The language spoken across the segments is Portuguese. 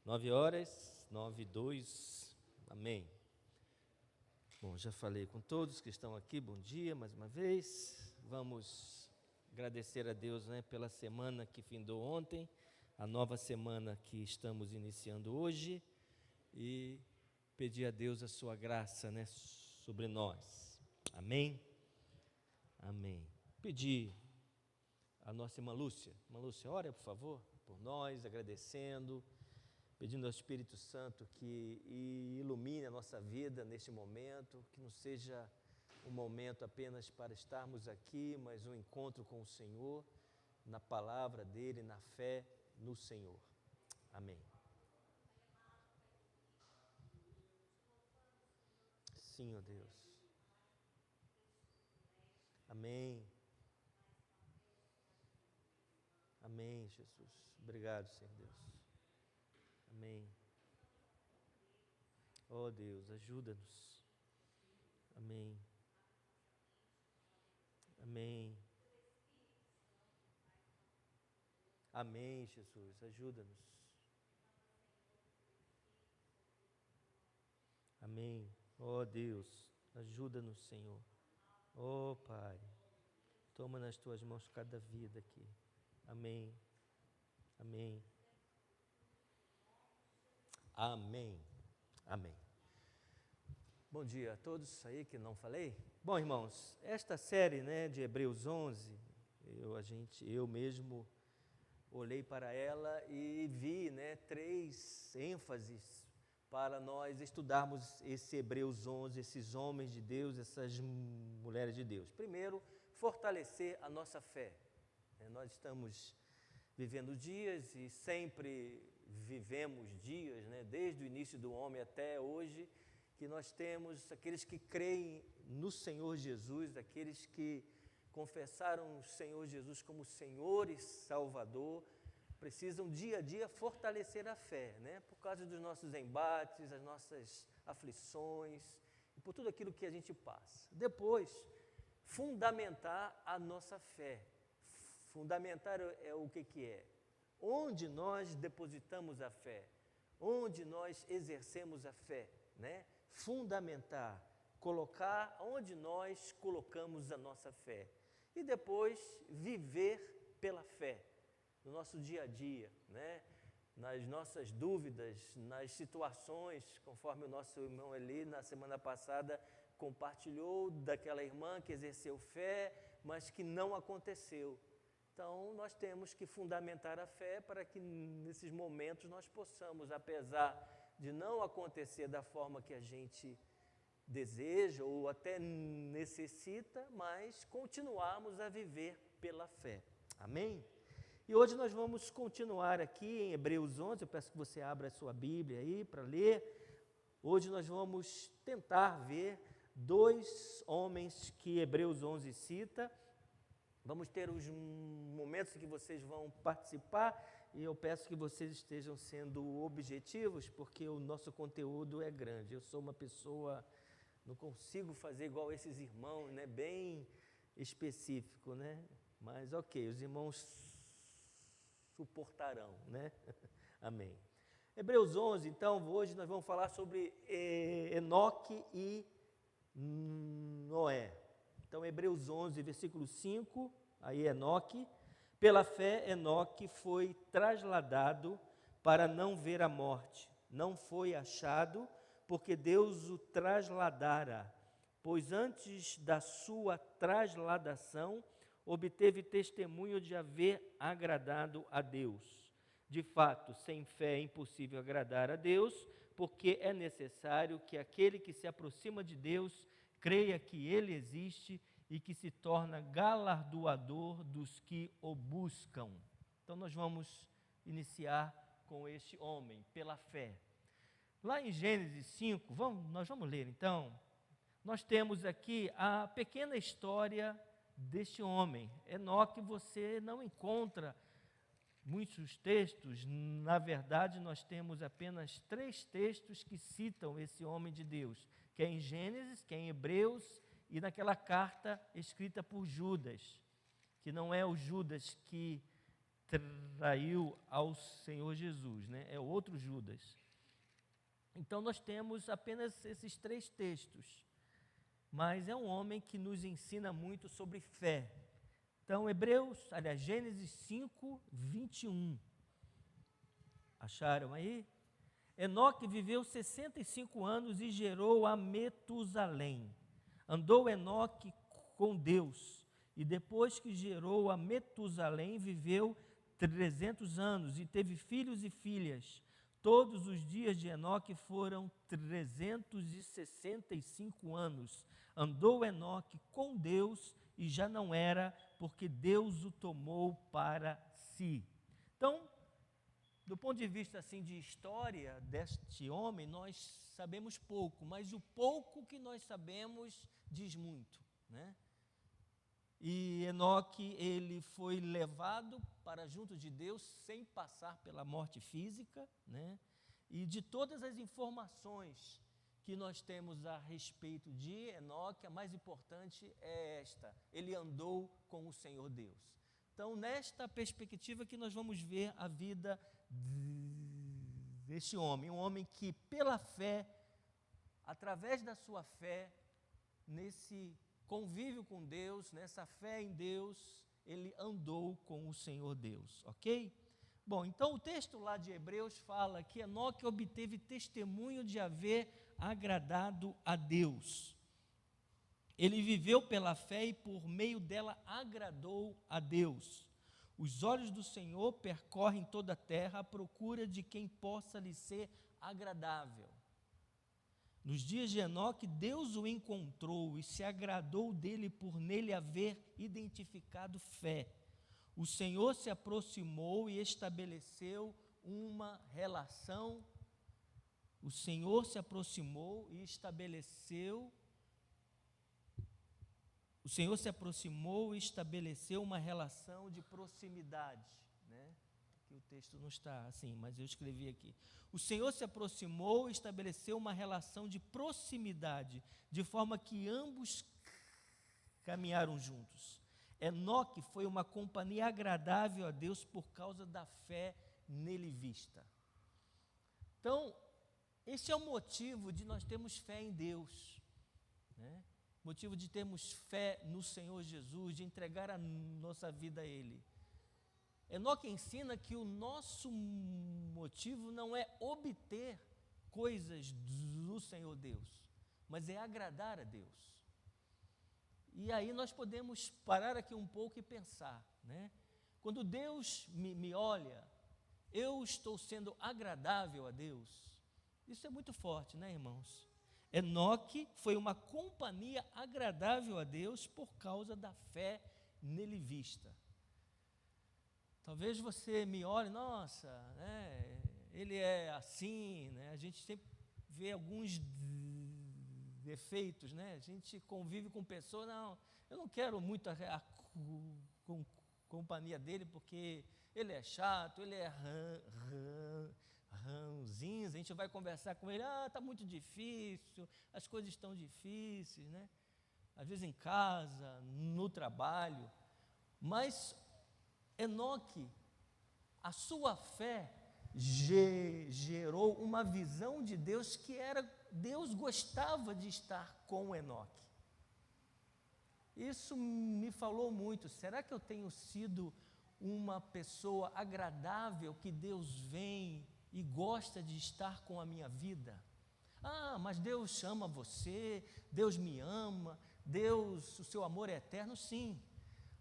9 horas, 9:02, amém. Bom, já falei com todos que estão aqui, bom dia mais uma vez. Vamos agradecer a Deus, pela semana que findou ontem, a nova semana que estamos iniciando hoje e pedir a Deus a sua graça, sobre nós. Amém? Amém. Pedir a nossa irmã Lúcia, ora por favor, por nós, agradecendo, pedindo ao Espírito Santo que ilumine a nossa vida neste momento, que não seja um momento apenas para estarmos aqui, mas um encontro com o Senhor, na palavra dEle, na fé no Senhor. Amém. Sim, ó Deus. Amém. Amém, Jesus. Obrigado, Senhor Deus. Amém. Ó Deus, ajuda-nos. Amém. Amém. Amém, Jesus, ajuda-nos. Amém. Ó Deus, ajuda-nos, Senhor. Ó Pai, toma nas tuas mãos cada vida aqui. Amém. Amém. Amém. Amém. Bom dia a todos aí que não falei. Bom, irmãos, esta série, de Hebreus 11, eu mesmo olhei para ela e vi, 3 ênfases para nós estudarmos esse Hebreus 11, esses homens de Deus, essas mulheres de Deus. Primeiro, fortalecer a nossa fé. Nós estamos vivendo dias e sempre vivemos dias, desde o início do homem até hoje, que nós temos aqueles que creem no Senhor Jesus, aqueles que confessaram o Senhor Jesus como Senhor e Salvador, precisam dia a dia fortalecer a fé, por causa dos nossos embates, as nossas aflições, e por tudo aquilo que a gente passa. Depois, fundamentar a nossa fé. Fundamentar é o que é? Onde nós depositamos a fé, onde nós exercemos a fé, Fundamentar, colocar onde nós colocamos a nossa fé. E depois, viver pela fé, no nosso dia a dia, nas nossas dúvidas, nas situações, conforme o nosso irmão Eli, na semana passada, compartilhou daquela irmã que exerceu fé, mas que não aconteceu. Então, nós temos que fundamentar a fé para que nesses momentos nós possamos, apesar de não acontecer da forma que a gente deseja ou até necessita, mas continuarmos a viver pela fé. Amém? E hoje nós vamos continuar aqui em Hebreus 11, eu peço que você abra a sua Bíblia aí para ler. Hoje nós vamos tentar ver 2 homens que Hebreus 11 cita. Vamos ter os momentos em que vocês vão participar e eu peço que vocês estejam sendo objetivos, porque o nosso conteúdo é grande. Eu sou uma pessoa, não consigo fazer igual esses irmãos, bem específico, Mas ok, os irmãos suportarão, Amém. Hebreus 11, então, hoje nós vamos falar sobre Enoque e Noé. Então, Hebreus 11, versículo 5, aí Enoque. Pela fé, Enoque foi trasladado para não ver a morte. Não foi achado, porque Deus o trasladara. Pois antes da sua trasladação, obteve testemunho de haver agradado a Deus. De fato, sem fé é impossível agradar a Deus, porque é necessário que aquele que se aproxima de Deus creia que Ele existe e que se torna galardoador dos que o buscam. Então nós vamos iniciar com este homem, pela fé. Lá em Gênesis 5, nós vamos ler então, nós temos aqui a pequena história deste homem. Enoque você não encontra muitos textos, na verdade nós temos apenas 3 textos que citam esse homem de Deus, que é em Gênesis, que é em Hebreus e naquela carta escrita por Judas, que não é o Judas que traiu ao Senhor Jesus, né? É outro Judas. Então nós temos apenas esses 3 textos, mas é um homem que nos ensina muito sobre fé. Então, Gênesis 5, 21. Acharam aí? Enoque viveu 65 anos e gerou a Metusalém. Andou Enoque com Deus, e depois que gerou a Metusalém, viveu 300 anos e teve filhos e filhas. Todos os dias de Enoque foram 365 anos. Andou Enoque com Deus e já não era, porque Deus o tomou para si. Então, do ponto de vista assim de história deste homem, nós sabemos pouco, mas o pouco que nós sabemos diz muito, né? E Enoque, ele foi levado para junto de Deus sem passar pela morte física, né? E de todas as informações que nós temos a respeito de Enoque, a mais importante é esta: ele andou com o Senhor Deus. Então, nesta perspectiva que nós vamos ver a vida deste homem, um homem que pela fé, através da sua fé, nesse convívio com Deus, nessa fé em Deus, ele andou com o Senhor Deus, ok? Bom, então o texto lá de Hebreus fala que Enoque obteve testemunho de haver agradado a Deus. Ele viveu pela fé e por meio dela agradou a Deus. Os olhos do Senhor percorrem toda a terra à procura de quem possa lhe ser agradável. Nos dias de Enoque, Deus o encontrou e se agradou dele por nele haver identificado fé. O Senhor se aproximou e estabeleceu uma relação. O Senhor se aproximou e estabeleceu uma relação de proximidade, né? Que o texto não está assim, mas eu escrevi aqui. O Senhor se aproximou e estabeleceu uma relação de proximidade, de forma que ambos caminharam juntos. Enoque foi uma companhia agradável a Deus por causa da fé nele vista. Então, esse é o motivo de nós termos fé em Deus, né? Motivo de termos fé no Senhor Jesus, de entregar a nossa vida a Ele. Enoque ensina que o nosso motivo não é obter coisas do Senhor Deus, mas é agradar a Deus. E aí nós podemos parar aqui um pouco e pensar, né? Quando Deus me olha, eu estou sendo agradável a Deus? Isso é muito forte, né, irmãos? Enoque foi uma companhia agradável a Deus por causa da fé nele vista. Talvez você me olhe, nossa, né, ele é assim, né? A gente sempre vê alguns defeitos, né? A gente convive com pessoas, não, eu não quero muito a companhia dele porque ele é chato, ele é ranzinho, a gente vai conversar com ele, está muito difícil, as coisas estão difíceis, né? Às vezes em casa, no trabalho, mas Enoque, a sua fé gerou uma visão de Deus que era, Deus gostava de estar com Enoque. Isso me falou muito. Será que eu tenho sido uma pessoa agradável que Deus vem e gosta de estar com a minha vida? Mas Deus ama você, Deus me ama, Deus, o seu amor é eterno, sim.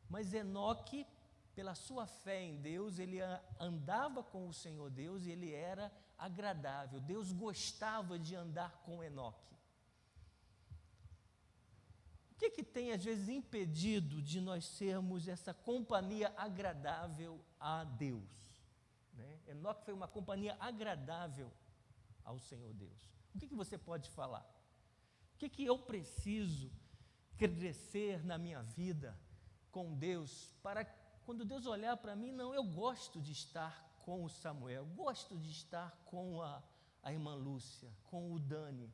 Mas Enoque, pela sua fé em Deus, ele andava com o Senhor Deus e ele era agradável. Deus gostava de andar com Enoque. O que tem às vezes impedido de nós sermos essa companhia agradável a Deus, né? Enoque foi uma companhia agradável ao Senhor Deus. O que você pode falar? O que eu preciso crescer na minha vida com Deus, para quando Deus olhar para mim, não, eu gosto de estar com o Samuel, eu gosto de estar com a irmã Lúcia, com o Dani,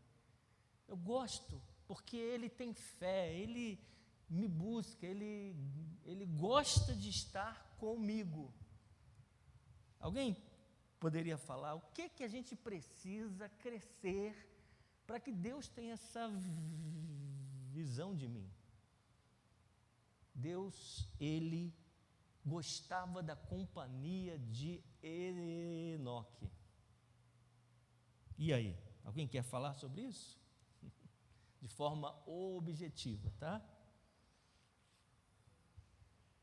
eu gosto, porque ele tem fé, ele me busca, ele gosta de estar comigo. Alguém poderia falar o que a gente precisa crescer para que Deus tenha essa visão de mim? Deus, Ele gostava da companhia de Enoque. E aí? Alguém quer falar sobre isso? De forma objetiva, tá?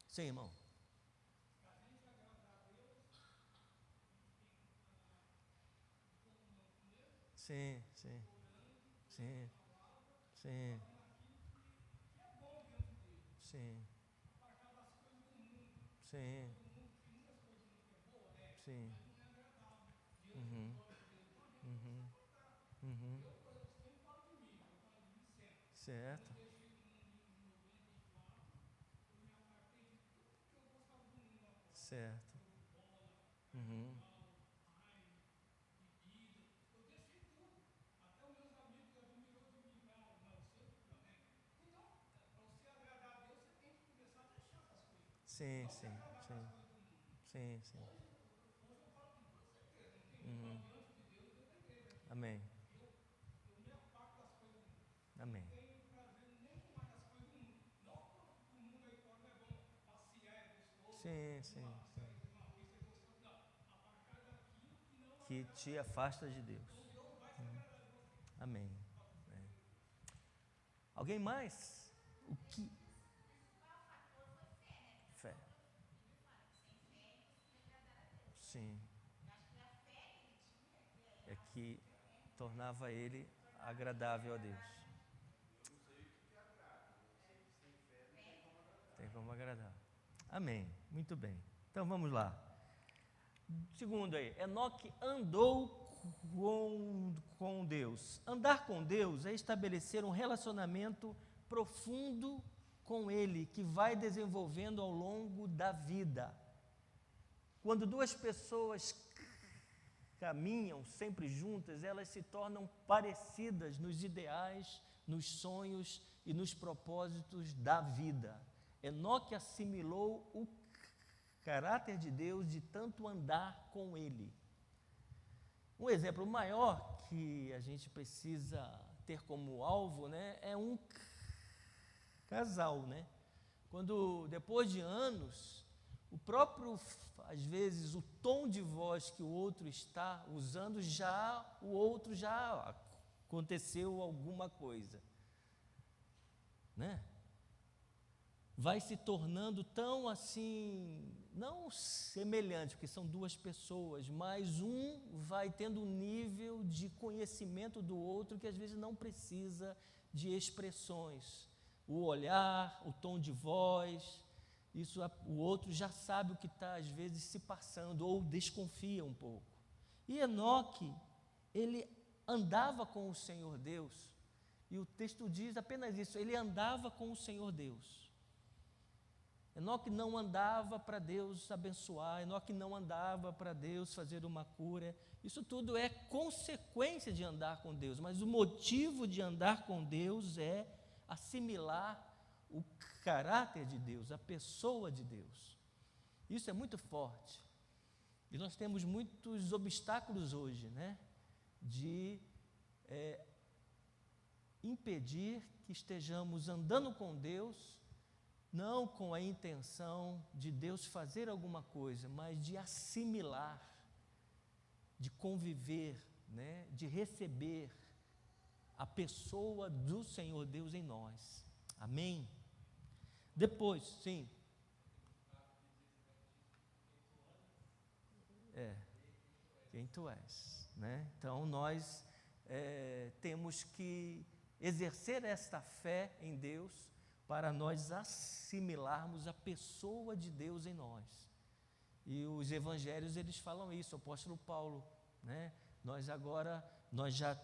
Sim, irmão. Sim, sim, sim, sim, sim, sim, sim. Uhum, uhum, uhum. Certo, certo. Uhum, sim, sim, sim, sim, sim. Uhum. Amém, amém. Sim, sim, sim. Que te afasta de Deus. Amém. É. Alguém mais? O que? Fé. Sim. É que tornava ele agradável a Deus. Tem como agradar. Amém. Muito bem. Então vamos lá. Segundo aí, Enoque andou com Deus. Andar com Deus é estabelecer um relacionamento profundo com Ele, que vai desenvolvendo ao longo da vida. Quando duas pessoas caminham sempre juntas, elas se tornam parecidas nos ideais, nos sonhos e nos propósitos da vida. Enoque assimilou o caráter de Deus de tanto andar com Ele. Um exemplo maior que a gente precisa ter como alvo, né, é um casal, né? Quando depois de anos, o próprio, às vezes, o tom de voz que o outro está usando, o outro já aconteceu alguma coisa, né? Vai se tornando tão assim, não semelhante, porque são duas pessoas, mas um vai tendo um nível de conhecimento do outro que às vezes não precisa de expressões. O olhar, o tom de voz, isso o outro já sabe o que está às vezes se passando ou desconfia um pouco. E Enoque, ele andava com o Senhor Deus, e o texto diz apenas isso, ele andava com o Senhor Deus. Enoque não andava para Deus abençoar, Enoque não andava para Deus fazer uma cura. Isso tudo é consequência de andar com Deus, mas o motivo de andar com Deus é assimilar o caráter de Deus, a pessoa de Deus. Isso é muito forte. E nós temos muitos obstáculos hoje, né? De impedir que estejamos andando com Deus, não com a intenção de Deus fazer alguma coisa, mas de assimilar, de conviver, né, de receber a pessoa do Senhor Deus em nós. Amém? Depois, sim. É, quem tu és, né? Então nós temos que exercer esta fé em Deus para nós assimilarmos a pessoa de Deus em nós. E os evangelhos, eles falam isso, o apóstolo Paulo, né? Nós já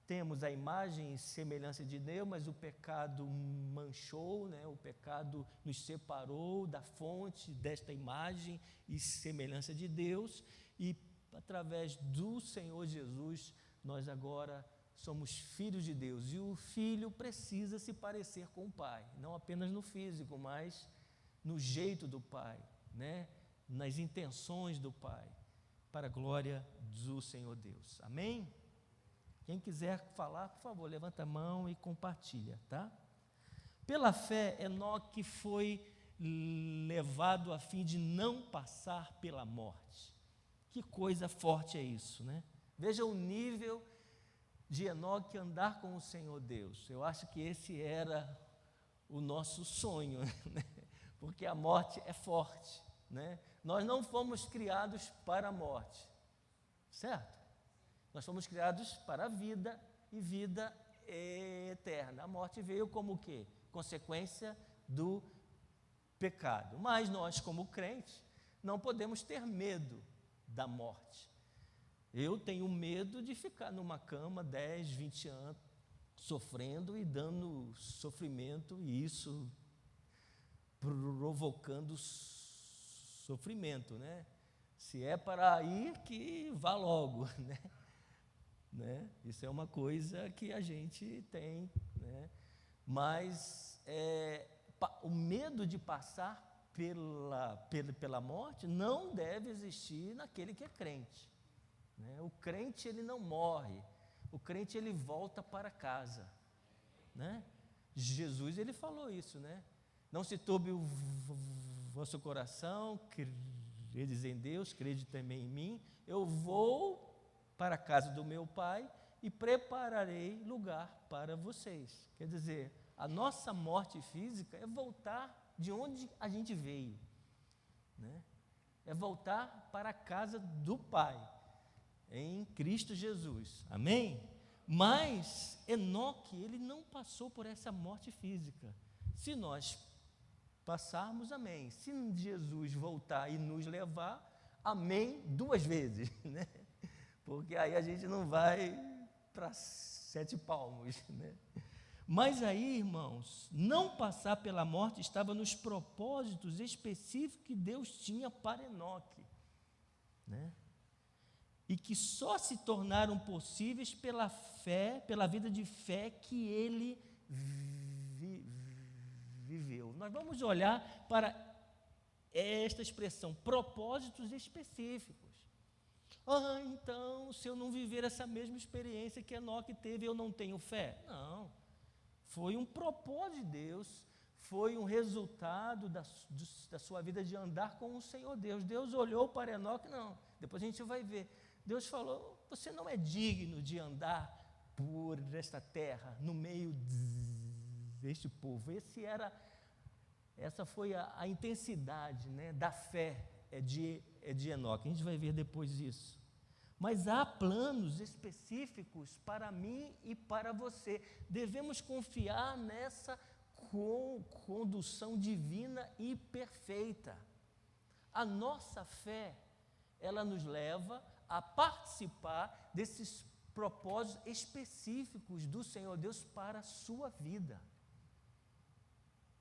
temos a imagem e semelhança de Deus, mas o pecado manchou, né? O pecado nos separou da fonte desta imagem e semelhança de Deus, e através do Senhor Jesus, nós agora somos filhos de Deus, e o filho precisa se parecer com o pai, não apenas no físico, mas no jeito do pai, né? nas intenções do Pai, para a glória do Senhor Deus. Amém? Quem quiser falar, por favor, levanta a mão e compartilha, tá? Pela fé, Enoque foi levado a fim de não passar pela morte. Que coisa forte é isso, né? Veja o nível de Enoque andar com o Senhor Deus. Eu acho que esse era o nosso sonho, né? Porque a morte é forte, né? Nós não fomos criados para a morte, certo? Nós fomos criados para a vida e vida eterna. A morte veio como o quê? Consequência do pecado. Mas nós, como crentes, não podemos ter medo da morte. Eu tenho medo de ficar numa cama 10, 20 anos, sofrendo e dando sofrimento, e isso provocando sofrimento, né? Se é para ir, que vá logo, né? Isso é uma coisa que a gente tem, né? Mas o medo de passar pela morte não deve existir naquele que é crente, né? O crente, ele não morre, o crente, ele volta para casa, né? Jesus, ele falou isso, né? Não se turbe o vosso coração, credes em Deus, crede também em mim, eu vou para a casa do meu Pai e prepararei lugar para vocês. Quer dizer, a nossa morte física é voltar de onde a gente veio, né? É voltar para a casa do Pai, em Cristo Jesus, amém? Mas Enoque, ele não passou por essa morte física. Se nós passarmos, amém. Se Jesus voltar e nos levar, amém 2 vezes, né? Porque aí a gente não vai para 7 palmos, né? Mas aí, irmãos, não passar pela morte estava nos propósitos específicos que Deus tinha para Enoque, né? E que só se tornaram possíveis pela fé, pela vida de fé que ele viveu. Nós vamos olhar para esta expressão, propósitos específicos. Então, se eu não viver essa mesma experiência que Enoque teve, eu não tenho fé? Não. Foi um propósito de Deus, foi um resultado da sua vida de andar com o Senhor Deus. Deus olhou para Enoque, não, depois a gente vai ver. Deus falou, você não é digno de andar por esta terra, no meio deste povo. Essa foi a intensidade, né, da fé de Enoque. A gente vai ver depois isso. Mas há planos específicos para mim e para você. Devemos confiar nessa condução divina e perfeita. A nossa fé, ela nos leva a participar desses propósitos específicos do Senhor Deus para a sua vida.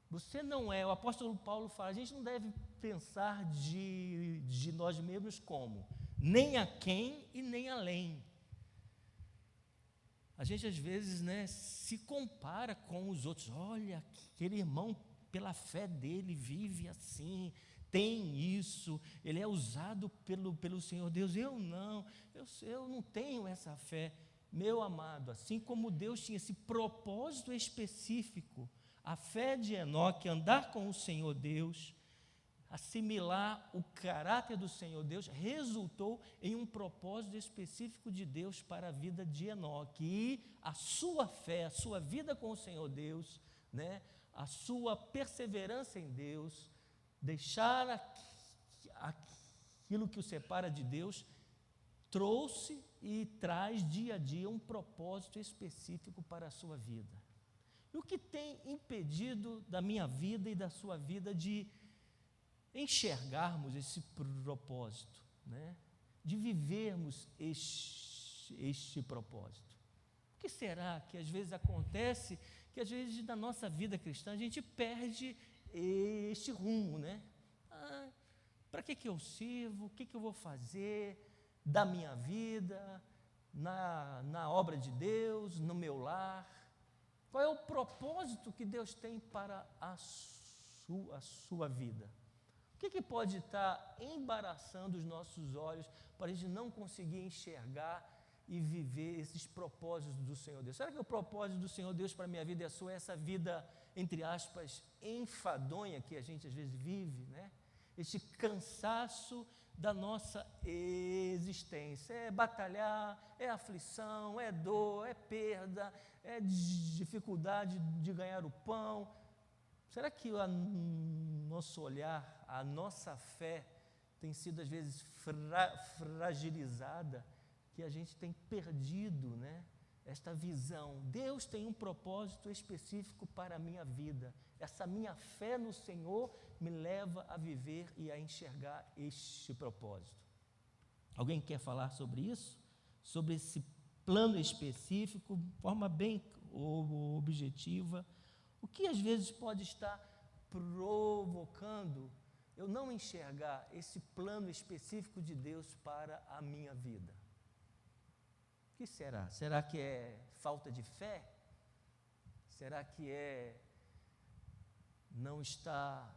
Você não é, o apóstolo Paulo fala, a gente não deve pensar de nós mesmos como? Nem a quem e nem além. A gente às vezes, né, se compara com os outros. Olha, aquele irmão, pela fé dele, vive assim, tem isso, ele é usado pelo Senhor Deus. Eu não tenho essa fé. Meu amado, assim como Deus tinha esse propósito específico, a fé de Enoque, andar com o Senhor Deus, assimilar o caráter do Senhor Deus, resultou em um propósito específico de Deus para a vida de Enoque. E a sua fé, a sua vida com o Senhor Deus, né, a sua perseverança em Deus, deixar aquilo que o separa de Deus, trouxe e traz dia a dia um propósito específico para a sua vida. E o que tem impedido da minha vida e da sua vida de enxergarmos esse propósito, né? De vivermos este propósito? O que será que às vezes acontece, que às vezes na nossa vida cristã a gente perde este rumo, né? Para que eu sirvo? O que eu vou fazer da minha vida, na obra de Deus, no meu lar? Qual é o propósito que Deus tem para a sua vida? O O que pode estar embaraçando os nossos olhos para a gente não conseguir enxergar e viver esses propósitos do Senhor Deus? Será que o propósito do Senhor Deus para a minha vida e a sua é essa vida, entre aspas, enfadonha que a gente às vezes vive, né? Este cansaço da nossa existência. É batalhar, é aflição, é dor, é perda, é dificuldade de ganhar o pão. Será que o nosso olhar, a nossa fé tem sido às vezes fragilizada, que a gente tem perdido, né, esta visão? Deus tem um propósito específico para a minha vida. Essa minha fé no Senhor me leva a viver e a enxergar este propósito. Alguém quer falar sobre isso? Sobre esse plano específico, de forma bem objetiva? O que às vezes pode estar provocando eu não enxergar esse plano específico de Deus para a minha vida? O que será? Será que é falta de fé? Será que é não estar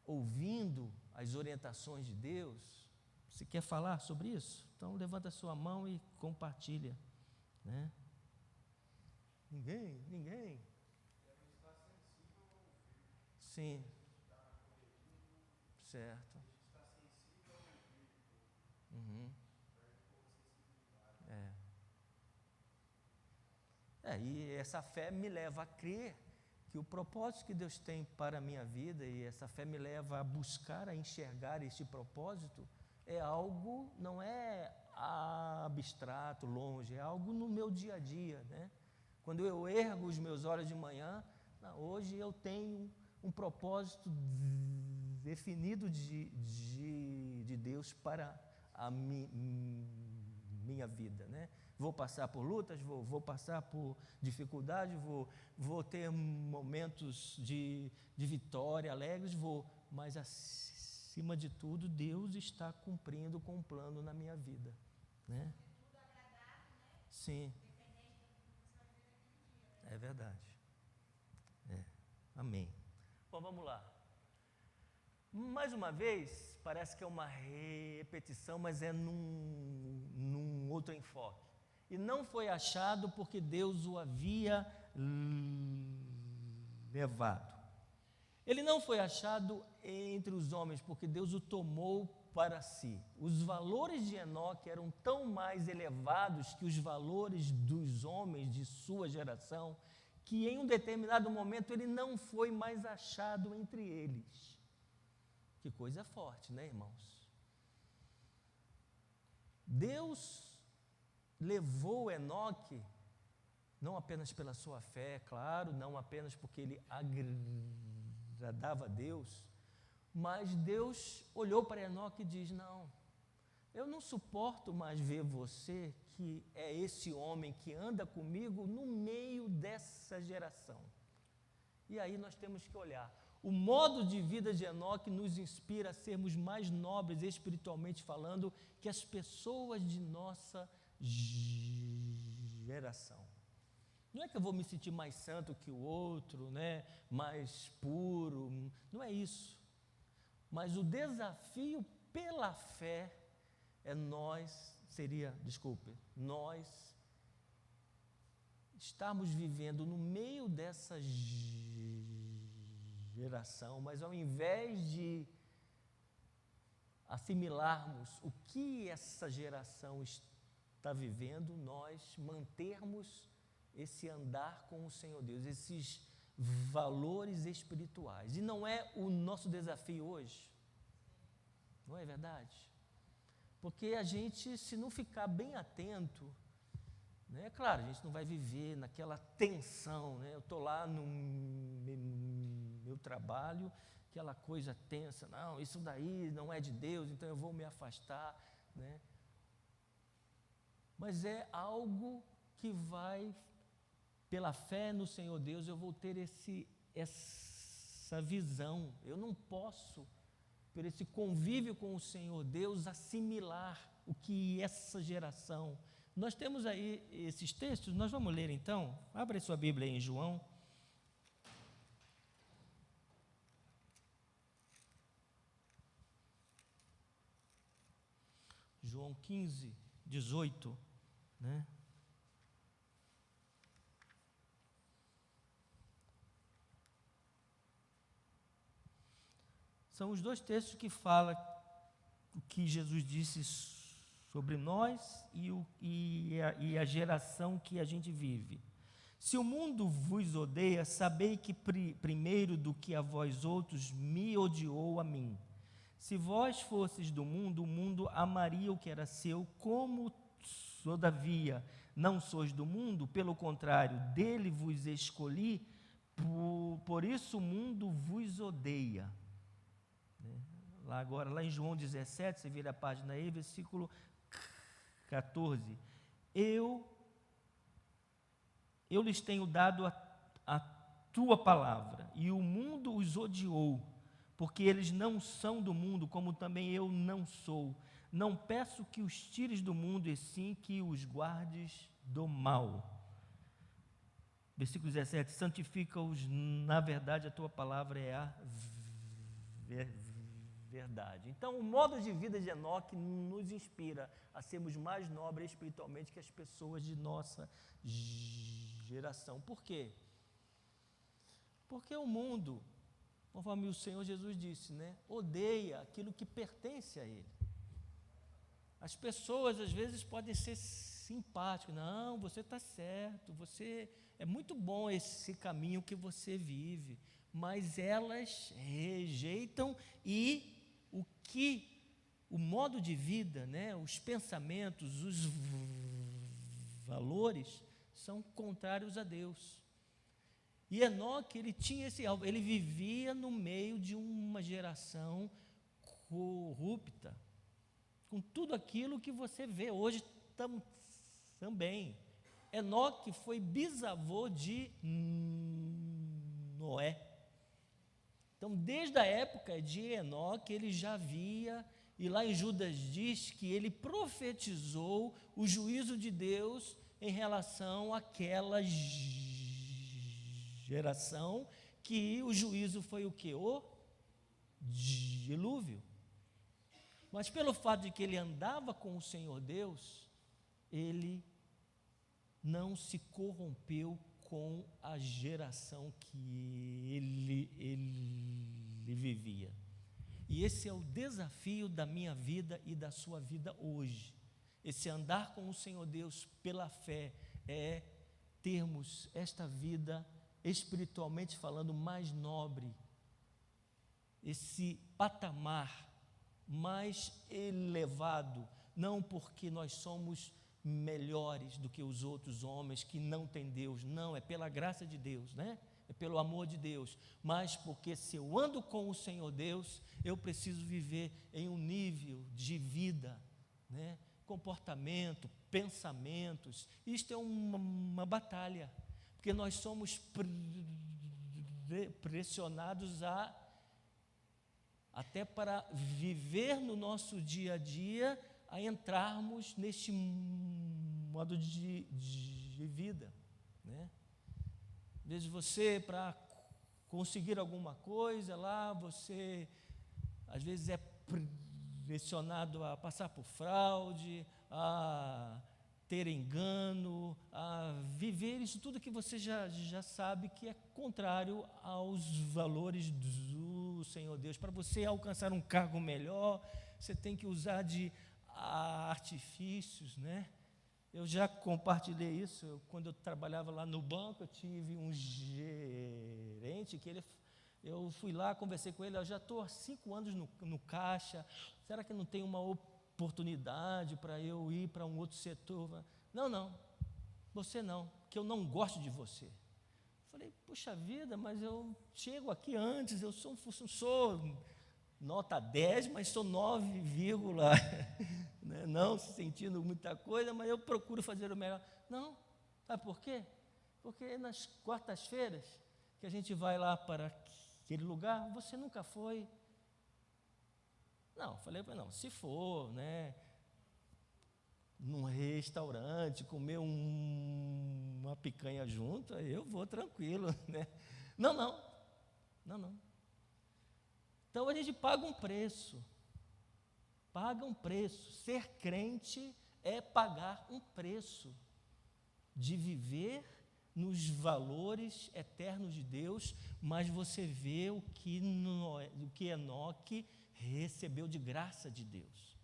ouvindo as orientações de Deus? Você quer falar sobre isso? Então levanta a sua mão e compartilha, né? Ninguém. Sim. Certo. Uhum. E essa fé me leva a crer que o propósito que Deus tem para a minha vida, e essa fé me leva a buscar, a enxergar este propósito, é algo, não é abstrato, longe, é algo no meu dia a dia, né? Quando eu ergo os meus olhos de manhã, hoje eu tenho um propósito definido de Deus para a minha vida, né? Vou passar por lutas, vou passar por dificuldades, vou ter momentos de vitória, alegres, mas acima de tudo, Deus está cumprindo com um plano na minha vida, né? Sim. É verdade. Amém. Bom, vamos lá. Mais uma vez, parece que é uma repetição, mas é num outro enfoque. E não foi achado porque Deus o havia levado. Ele não foi achado entre os homens porque Deus o tomou para si. Os valores de Enoque eram tão mais elevados que os valores dos homens de sua geração, que em um determinado momento ele não foi mais achado entre eles. Que coisa forte, né, irmãos? Deus levou Enoque, não apenas pela sua fé, claro, não apenas porque ele agradava a Deus, mas Deus olhou para Enoque e diz: não, eu não suporto mais ver você, que é esse homem que anda comigo no meio dessa geração. E aí nós temos que olhar. O modo de vida de Enoque nos inspira a sermos mais nobres espiritualmente falando que as pessoas de nossa geração. Não é que eu vou me sentir mais santo que o outro, né? Mais puro, não é isso. Mas o desafio pela fé é nós estarmos vivendo no meio dessa geração, mas ao invés de assimilarmos o que essa geração está vivendo, nós mantermos esse andar com o Senhor Deus, esses valores espirituais. E não é o nosso desafio hoje? Não é verdade? Porque a gente, se não ficar bem atento, né, claro, a gente não vai viver naquela tensão, né? Eu estou lá no meu trabalho, aquela coisa tensa, não, isso daí não é de Deus, então eu vou me afastar, né? Mas é algo que vai, pela fé no Senhor Deus, eu vou ter essa visão. Eu não posso, por esse convívio com o Senhor Deus, assimilar o que essa geração... Nós temos aí esses textos, nós vamos ler então. Abre sua Bíblia aí em João. João 15, 18, né? São os dois textos que falam o que Jesus disse sobre nós e a geração que a gente vive. Se o mundo vos odeia, sabei que primeiro do que a vós outros me odiou a mim. Se vós fosseis do mundo, o mundo amaria o que era seu, como todavia não sois do mundo, pelo contrário, dele vos escolhi, por isso o mundo vos odeia. Lá em João 17, você vira a página aí, versículo 14. Eu lhes tenho dado a tua palavra, e o mundo os odiou, porque eles não são do mundo, como também eu não sou. Não peço que os tires do mundo, e sim que os guardes do mal. Versículo 17, santifica-os na verdade, a tua palavra é a verdade. Então, o modo de vida de Enoque nos inspira a sermos mais nobres espiritualmente que as pessoas de nossa geração. Por quê? Porque o mundo, conforme o Senhor Jesus disse, né, odeia aquilo que pertence a Ele. As pessoas, às vezes, podem ser simpáticas. Não, você está certo, é muito bom esse caminho que você vive. Mas elas rejeitam e o modo de vida, né, os pensamentos, os valores são contrários a Deus. E Enoque, ele tinha esse alvo, ele vivia no meio de uma geração corrupta, com tudo aquilo que você vê hoje também. Enoque foi bisavô de Noé. Então, desde a época de Enoque, ele já via, e lá em Judas diz que ele profetizou o juízo de Deus em relação àquela geração, que o juízo foi o quê? O dilúvio. Mas pelo fato de que ele andava com o Senhor Deus, ele não se corrompeu com a geração que ele vivia. E esse é o desafio da minha vida e da sua vida hoje. Esse andar com o Senhor Deus pela fé é termos esta vida, espiritualmente falando, mais nobre, esse patamar mais elevado, não porque nós somos melhores do que os outros homens que não têm Deus, não, é pela graça de Deus, né? É pelo amor de Deus, mas porque se eu ando com o Senhor Deus, eu preciso viver em um nível de vida, né? Comportamento, pensamentos, isto é uma batalha, porque nós somos pressionados até para viver no nosso dia a dia, a entrarmos neste modo de vida, né? Às vezes você, para conseguir alguma coisa lá, você às vezes é pressionado a passar por fraude, a ter engano, a viver isso tudo que você já sabe que é contrário aos valores do Senhor Deus. Para você alcançar um cargo melhor, você tem que usar de artifícios, né? Eu já compartilhei isso, quando eu trabalhava lá no banco, eu tive um gerente que eu fui lá, conversei com ele, eu já estou há 5 anos no caixa, será que não tem uma oportunidade para eu ir para um outro setor? Não, você não, porque eu não gosto de você. Falei, puxa vida, mas eu chego aqui antes, eu sou nota 10, mas sou 9, né? Não se sentindo muita coisa, mas eu procuro fazer o melhor. Não, sabe por quê? Porque nas quartas-feiras que a gente vai lá para aquele lugar, você nunca foi. Não, falei para não, se for, né, num restaurante, comer uma picanha junto, eu vou tranquilo, né? Não. Então a gente paga um preço. Paga um preço. Ser crente é pagar um preço de viver nos valores eternos de Deus, mas você vê o que Enoque recebeu de graça de Deus.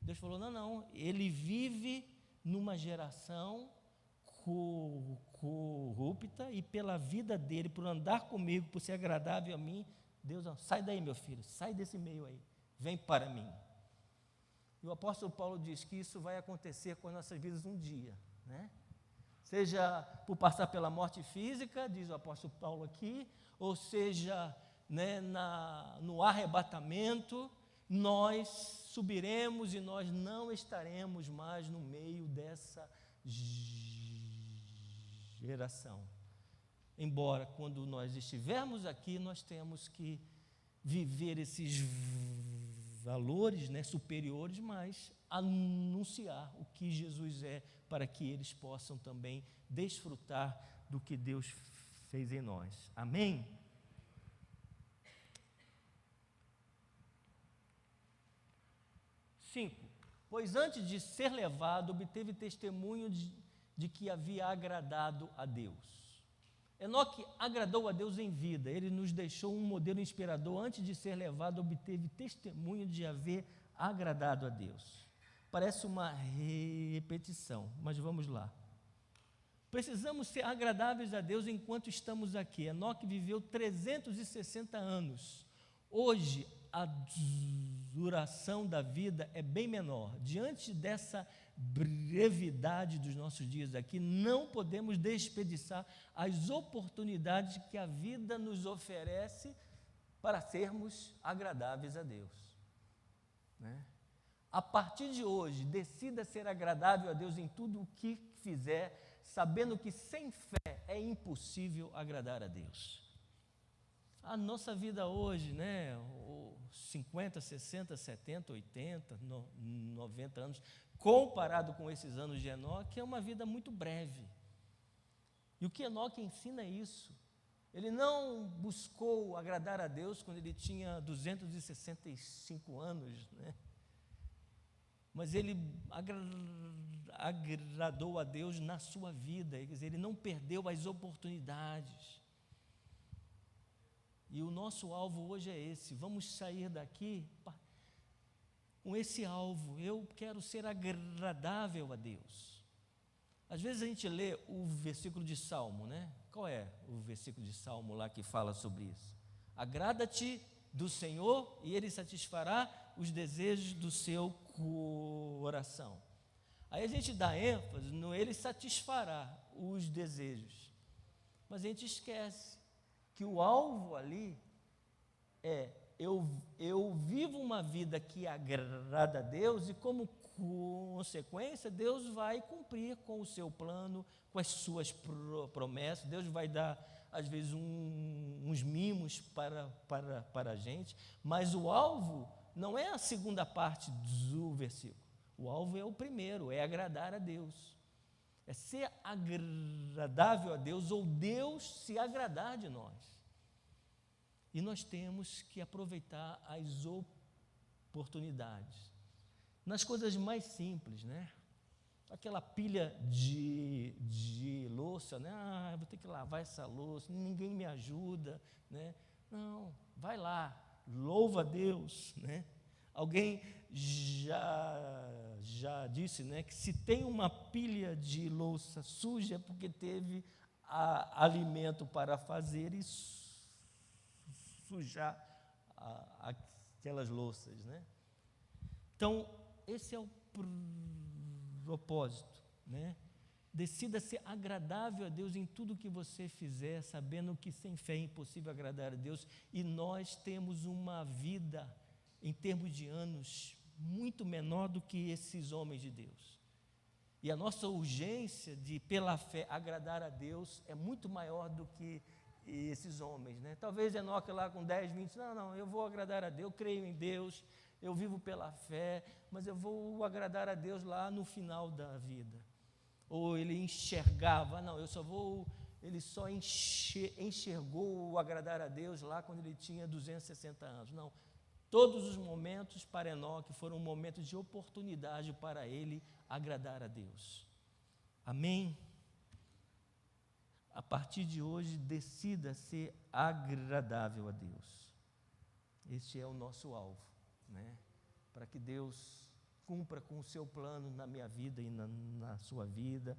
Deus falou, não, ele vive numa geração corrupta e pela vida dele, por andar comigo, por ser agradável a mim, Deus, sai daí, meu filho, sai desse meio aí, vem para mim. E o apóstolo Paulo diz que isso vai acontecer com as nossas vidas um dia, né? Seja por passar pela morte física, diz o apóstolo Paulo aqui, ou seja, né, no arrebatamento, nós subiremos e nós não estaremos mais no meio dessa geração. Embora, quando nós estivermos aqui, nós temos que viver esses valores, né, superiores, mas anunciar o que Jesus é, para que eles possam também desfrutar do que Deus fez em nós. Amém? Cinco. Pois antes de ser levado, obteve testemunho de que havia agradado a Deus. Enoque agradou a Deus em vida, ele nos deixou um modelo inspirador. Antes de ser levado, obteve testemunho de haver agradado a Deus. Parece uma repetição, mas vamos lá. Precisamos ser agradáveis a Deus enquanto estamos aqui. Enoque viveu 360 anos. Hoje, a duração da vida é bem menor. Diante dessa brevidade dos nossos dias aqui, não podemos desperdiçar as oportunidades que a vida nos oferece para sermos agradáveis a Deus, né? A partir de hoje, decida ser agradável a Deus em tudo o que fizer, sabendo que sem fé é impossível agradar a Deus. A nossa vida hoje, né, 50, 60, 70, 80, 90 anos, comparado com esses anos de Enoque, é uma vida muito breve. E o que Enoque ensina é isso. Ele não buscou agradar a Deus quando ele tinha 265 anos, né? Mas ele agradou a Deus na sua vida, quer dizer, ele não perdeu as oportunidades. E o nosso alvo hoje é esse. Vamos sair daqui com esse alvo. Eu quero ser agradável a Deus. Às vezes a gente lê o versículo de Salmo, né? Qual é o versículo de Salmo lá que fala sobre isso? Agrada-te do Senhor e Ele satisfará os desejos do seu coração. Aí a gente dá ênfase no Ele satisfará os desejos. Mas a gente esquece que o alvo ali é eu vivo uma vida que agrada a Deus e, como consequência, Deus vai cumprir com o seu plano, com as suas promessas. Deus vai dar, às vezes, uns mimos para a gente, mas o alvo não é a segunda parte do versículo. O alvo é o primeiro, é agradar a Deus. É ser agradável a Deus, ou Deus se agradar de nós. E nós temos que aproveitar as oportunidades. Nas coisas mais simples, né? Aquela pilha de louça, né? Eu vou ter que lavar essa louça, ninguém me ajuda, né? Não, vai lá, louva a Deus, né? Alguém já disse, né, que se tem uma pilha de louça suja é porque teve alimento para fazer e sujar aquelas louças, né? Então, esse é o propósito, né? Decida ser agradável a Deus em tudo que você fizer, sabendo que sem fé é impossível agradar a Deus, e nós temos uma vida, em termos de anos, muito menor do que esses homens de Deus. E a nossa urgência de, pela fé, agradar a Deus é muito maior do que esses homens, né? Talvez Enoque lá com 10, 20, não, eu vou agradar a Deus, eu creio em Deus, eu vivo pela fé, mas eu vou agradar a Deus lá no final da vida. Ou ele enxergava, ele só enxergou o agradar a Deus lá quando ele tinha 260 anos. Não, Todos os momentos para Enoque foram momentos de oportunidade para ele agradar a Deus. Amém? A partir de hoje, decida ser agradável a Deus. Este é o nosso alvo, né? Para que Deus cumpra com o seu plano na minha vida e na sua vida,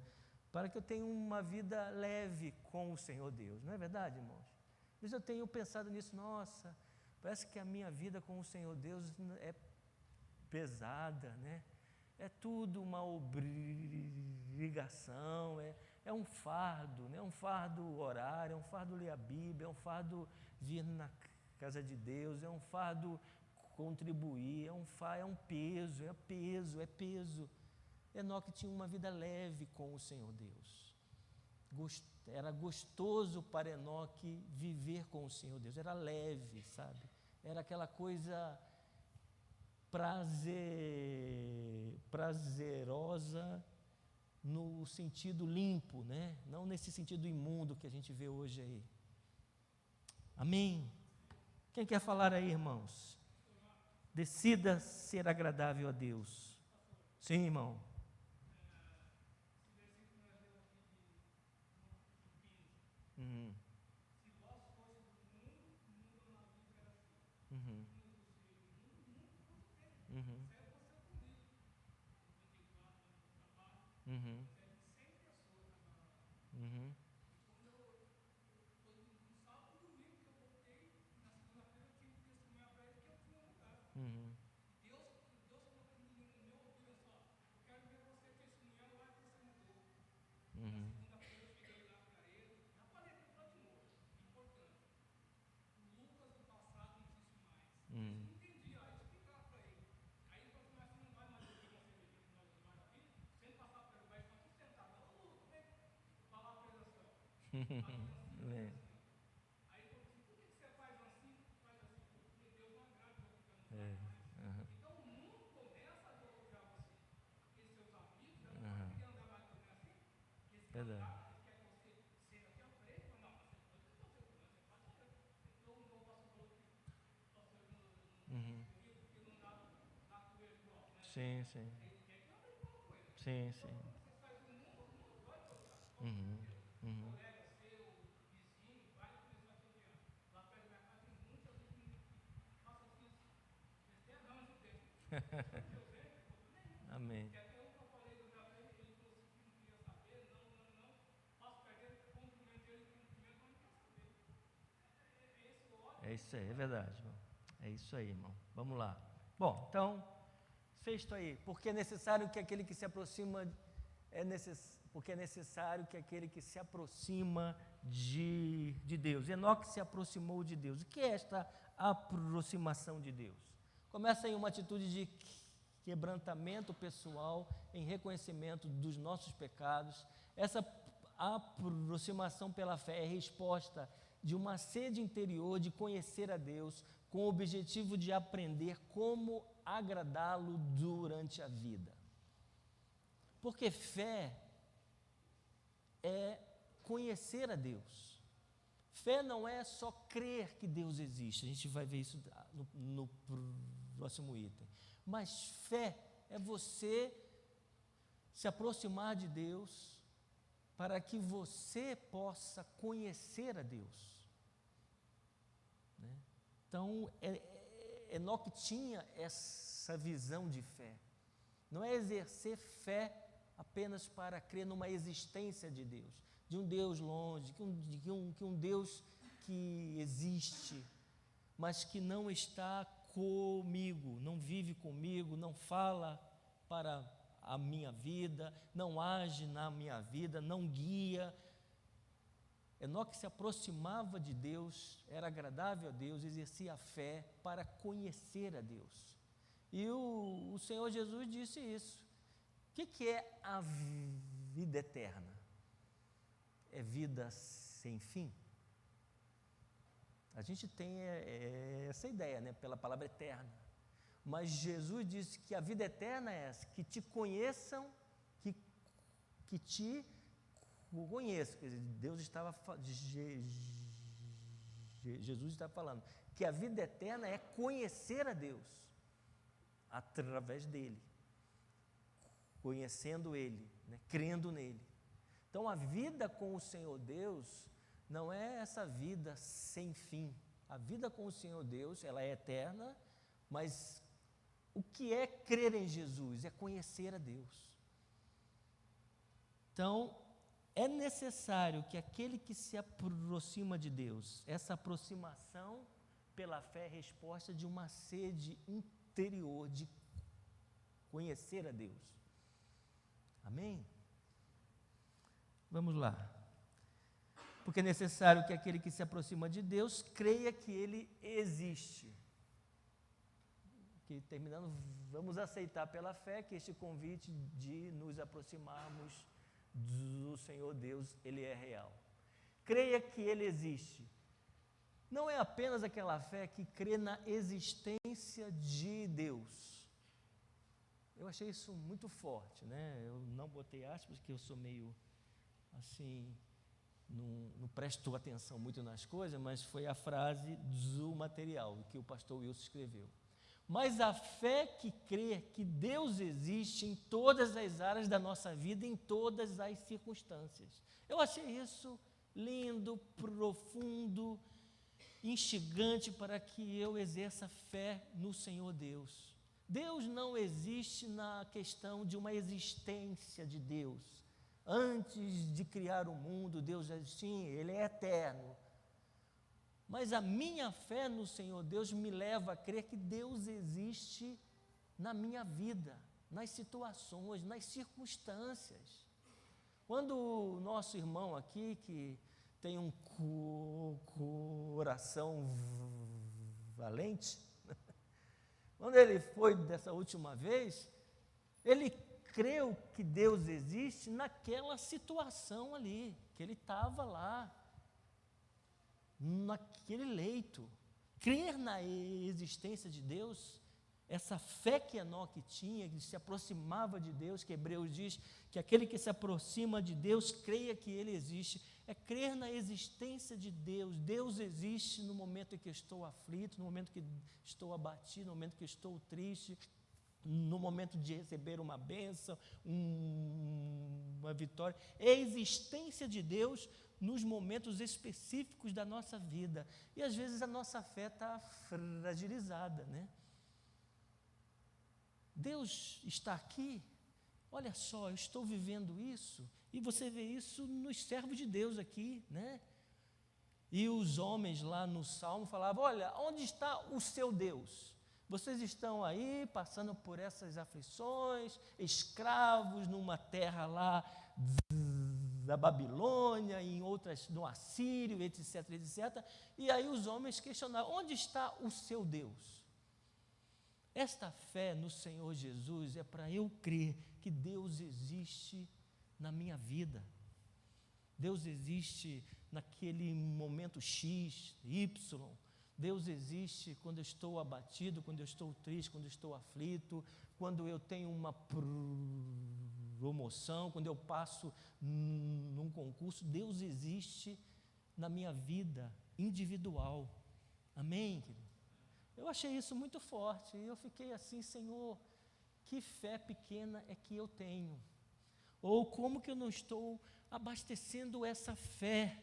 para que eu tenha uma vida leve com o Senhor Deus. Não é verdade, irmãos? Às vezes eu tenho pensado nisso, nossa, parece que a minha vida com o Senhor Deus é pesada, né? É tudo uma obrigação, é um fardo, né? É um fardo orar, é um fardo ler a Bíblia, é um fardo vir na casa de Deus, é um fardo contribuir, é um peso. Enoque tinha uma vida leve com o Senhor Deus. Era gostoso para Enoque viver com o Senhor Deus, era leve, sabe? Era aquela coisa prazerosa no sentido limpo, né? Não nesse sentido imundo que a gente vê hoje aí. Amém? Quem quer falar aí, irmãos? Decida ser agradável a Deus. Sim, irmão. Uhum. Uhum. Uhum. Uhum. Uhum. Uhum. Uhum. Uhum. É. É. Aham. Aham. Verdade. Uhum. Sim, sim. Sim, sim. Uhum. Uhum. Amém. É isso aí, é verdade, irmão. É isso aí, irmão. Vamos lá. Bom, então, sexto aí. Porque é necessário que aquele que se aproxima porque é necessário que aquele que se aproxima de Deus. Enoque se aproximou de Deus. O que é esta aproximação de Deus? Começa em uma atitude de quebrantamento pessoal, em reconhecimento dos nossos pecados. Essa aproximação pela fé é resposta de uma sede interior de conhecer a Deus, com o objetivo de aprender como agradá-lo durante a vida. Porque fé é conhecer a Deus. Fé não é só crer que Deus existe, a gente vai ver isso no próximo item. Mas fé é você se aproximar de Deus para que você possa conhecer a Deus. Né? Então, Enoque tinha essa visão de fé. Não é exercer fé apenas para crer numa existência de Deus, de um Deus longe, que um Deus que existe, mas que não está comigo, não vive comigo, não fala para a minha vida, não age na minha vida, não guia. Enoque se aproximava de Deus, era agradável a Deus, exercia a fé para conhecer a Deus. E o Senhor Jesus disse isso. O que é a vida eterna? É vida sem fim? A gente tem essa ideia, né, pela palavra eterna. Mas Jesus disse que a vida eterna é essa, que te conheçam, que te conheçam. Quer dizer, Jesus estava falando, que a vida eterna é conhecer a Deus através dele, conhecendo ele, né, crendo nele. Então, a vida com o Senhor Deus não é essa vida sem fim. A vida com o Senhor Deus, ela é eterna, mas o que é crer em Jesus? É conhecer a Deus. Então, é necessário que aquele que se aproxima de Deus, essa aproximação pela fé é resposta de uma sede interior de conhecer a Deus. Amém? Vamos lá. Porque é necessário que aquele que se aproxima de Deus creia que Ele existe. Que, terminando, vamos aceitar pela fé que este convite de nos aproximarmos do Senhor Deus, Ele é real. Creia que Ele existe. Não é apenas aquela fé que crê na existência de Deus. Eu achei isso muito forte, né? Eu não botei aspas, porque eu sou meio assim, não presto atenção muito nas coisas, mas foi a frase do material que o pastor Wilson escreveu. Mas a fé que crê que Deus existe em todas as áreas da nossa vida, em todas as circunstâncias. Eu achei isso lindo, profundo, instigante para que eu exerça fé no Senhor Deus. Deus não existe na questão de uma existência de Deus. Antes de criar o mundo, Deus já existia, Ele é eterno. Mas a minha fé no Senhor Deus me leva a crer que Deus existe na minha vida, nas situações, nas circunstâncias. Quando o nosso irmão aqui, que tem um coração valente, quando ele foi dessa última vez, ele creu que Deus existe naquela situação ali, que ele estava lá, naquele leito. Crer na existência de Deus, essa fé que Enoque tinha, que se aproximava de Deus, que Hebreus diz que aquele que se aproxima de Deus, creia que Ele existe, é crer na existência de Deus. Deus existe no momento em que eu estou aflito, no momento que estou abatido, no momento que estou triste, no momento de receber uma bênção, uma vitória. É a existência de Deus nos momentos específicos da nossa vida. E às vezes a nossa fé está fragilizada, né? Deus está aqui, olha só, eu estou vivendo isso, e você vê isso nos servos de Deus aqui, né? E os homens lá no Salmo falavam, olha, onde está o seu Deus? Vocês estão aí passando por essas aflições, escravos numa terra lá da Babilônia, em outras no Assírio, etc, etc. E aí os homens questionaram, onde está o seu Deus? Esta fé no Senhor Jesus é para eu crer que Deus existe na minha vida. Deus existe naquele momento X, Y. Deus existe quando eu estou abatido, quando eu estou triste, quando eu estou aflito, quando eu tenho uma promoção, quando eu passo num concurso. Deus existe na minha vida individual. Amém, querido? Eu achei isso muito forte e eu fiquei assim, Senhor, que fé pequena é que eu tenho? Ou como que eu não estou abastecendo essa fé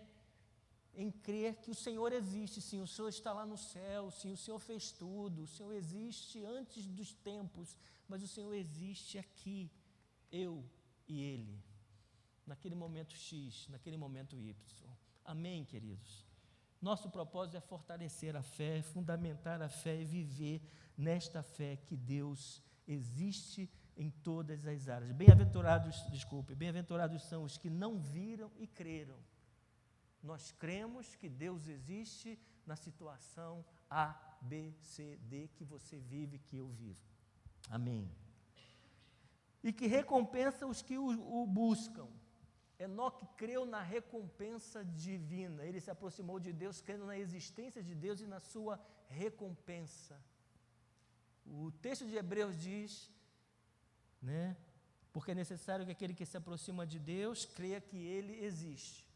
em crer que o Senhor existe? Sim, o Senhor está lá no céu, sim, o Senhor fez tudo, o Senhor existe antes dos tempos, mas o Senhor existe aqui, eu e Ele, naquele momento X, naquele momento Y. Amém, queridos? Nosso propósito é fortalecer a fé, fundamentar a fé e viver nesta fé que Deus existe em todas as áreas. Bem-aventurados são os que não viram e creram. Nós cremos que Deus existe na situação A, B, C, D que você vive, que eu vivo. Amém. E que recompensa os que o buscam. Enoque creu na recompensa divina. Ele se aproximou de Deus crendo na existência de Deus e na sua recompensa. O texto de Hebreus diz, né? Porque é necessário que aquele que se aproxima de Deus creia que Ele existe.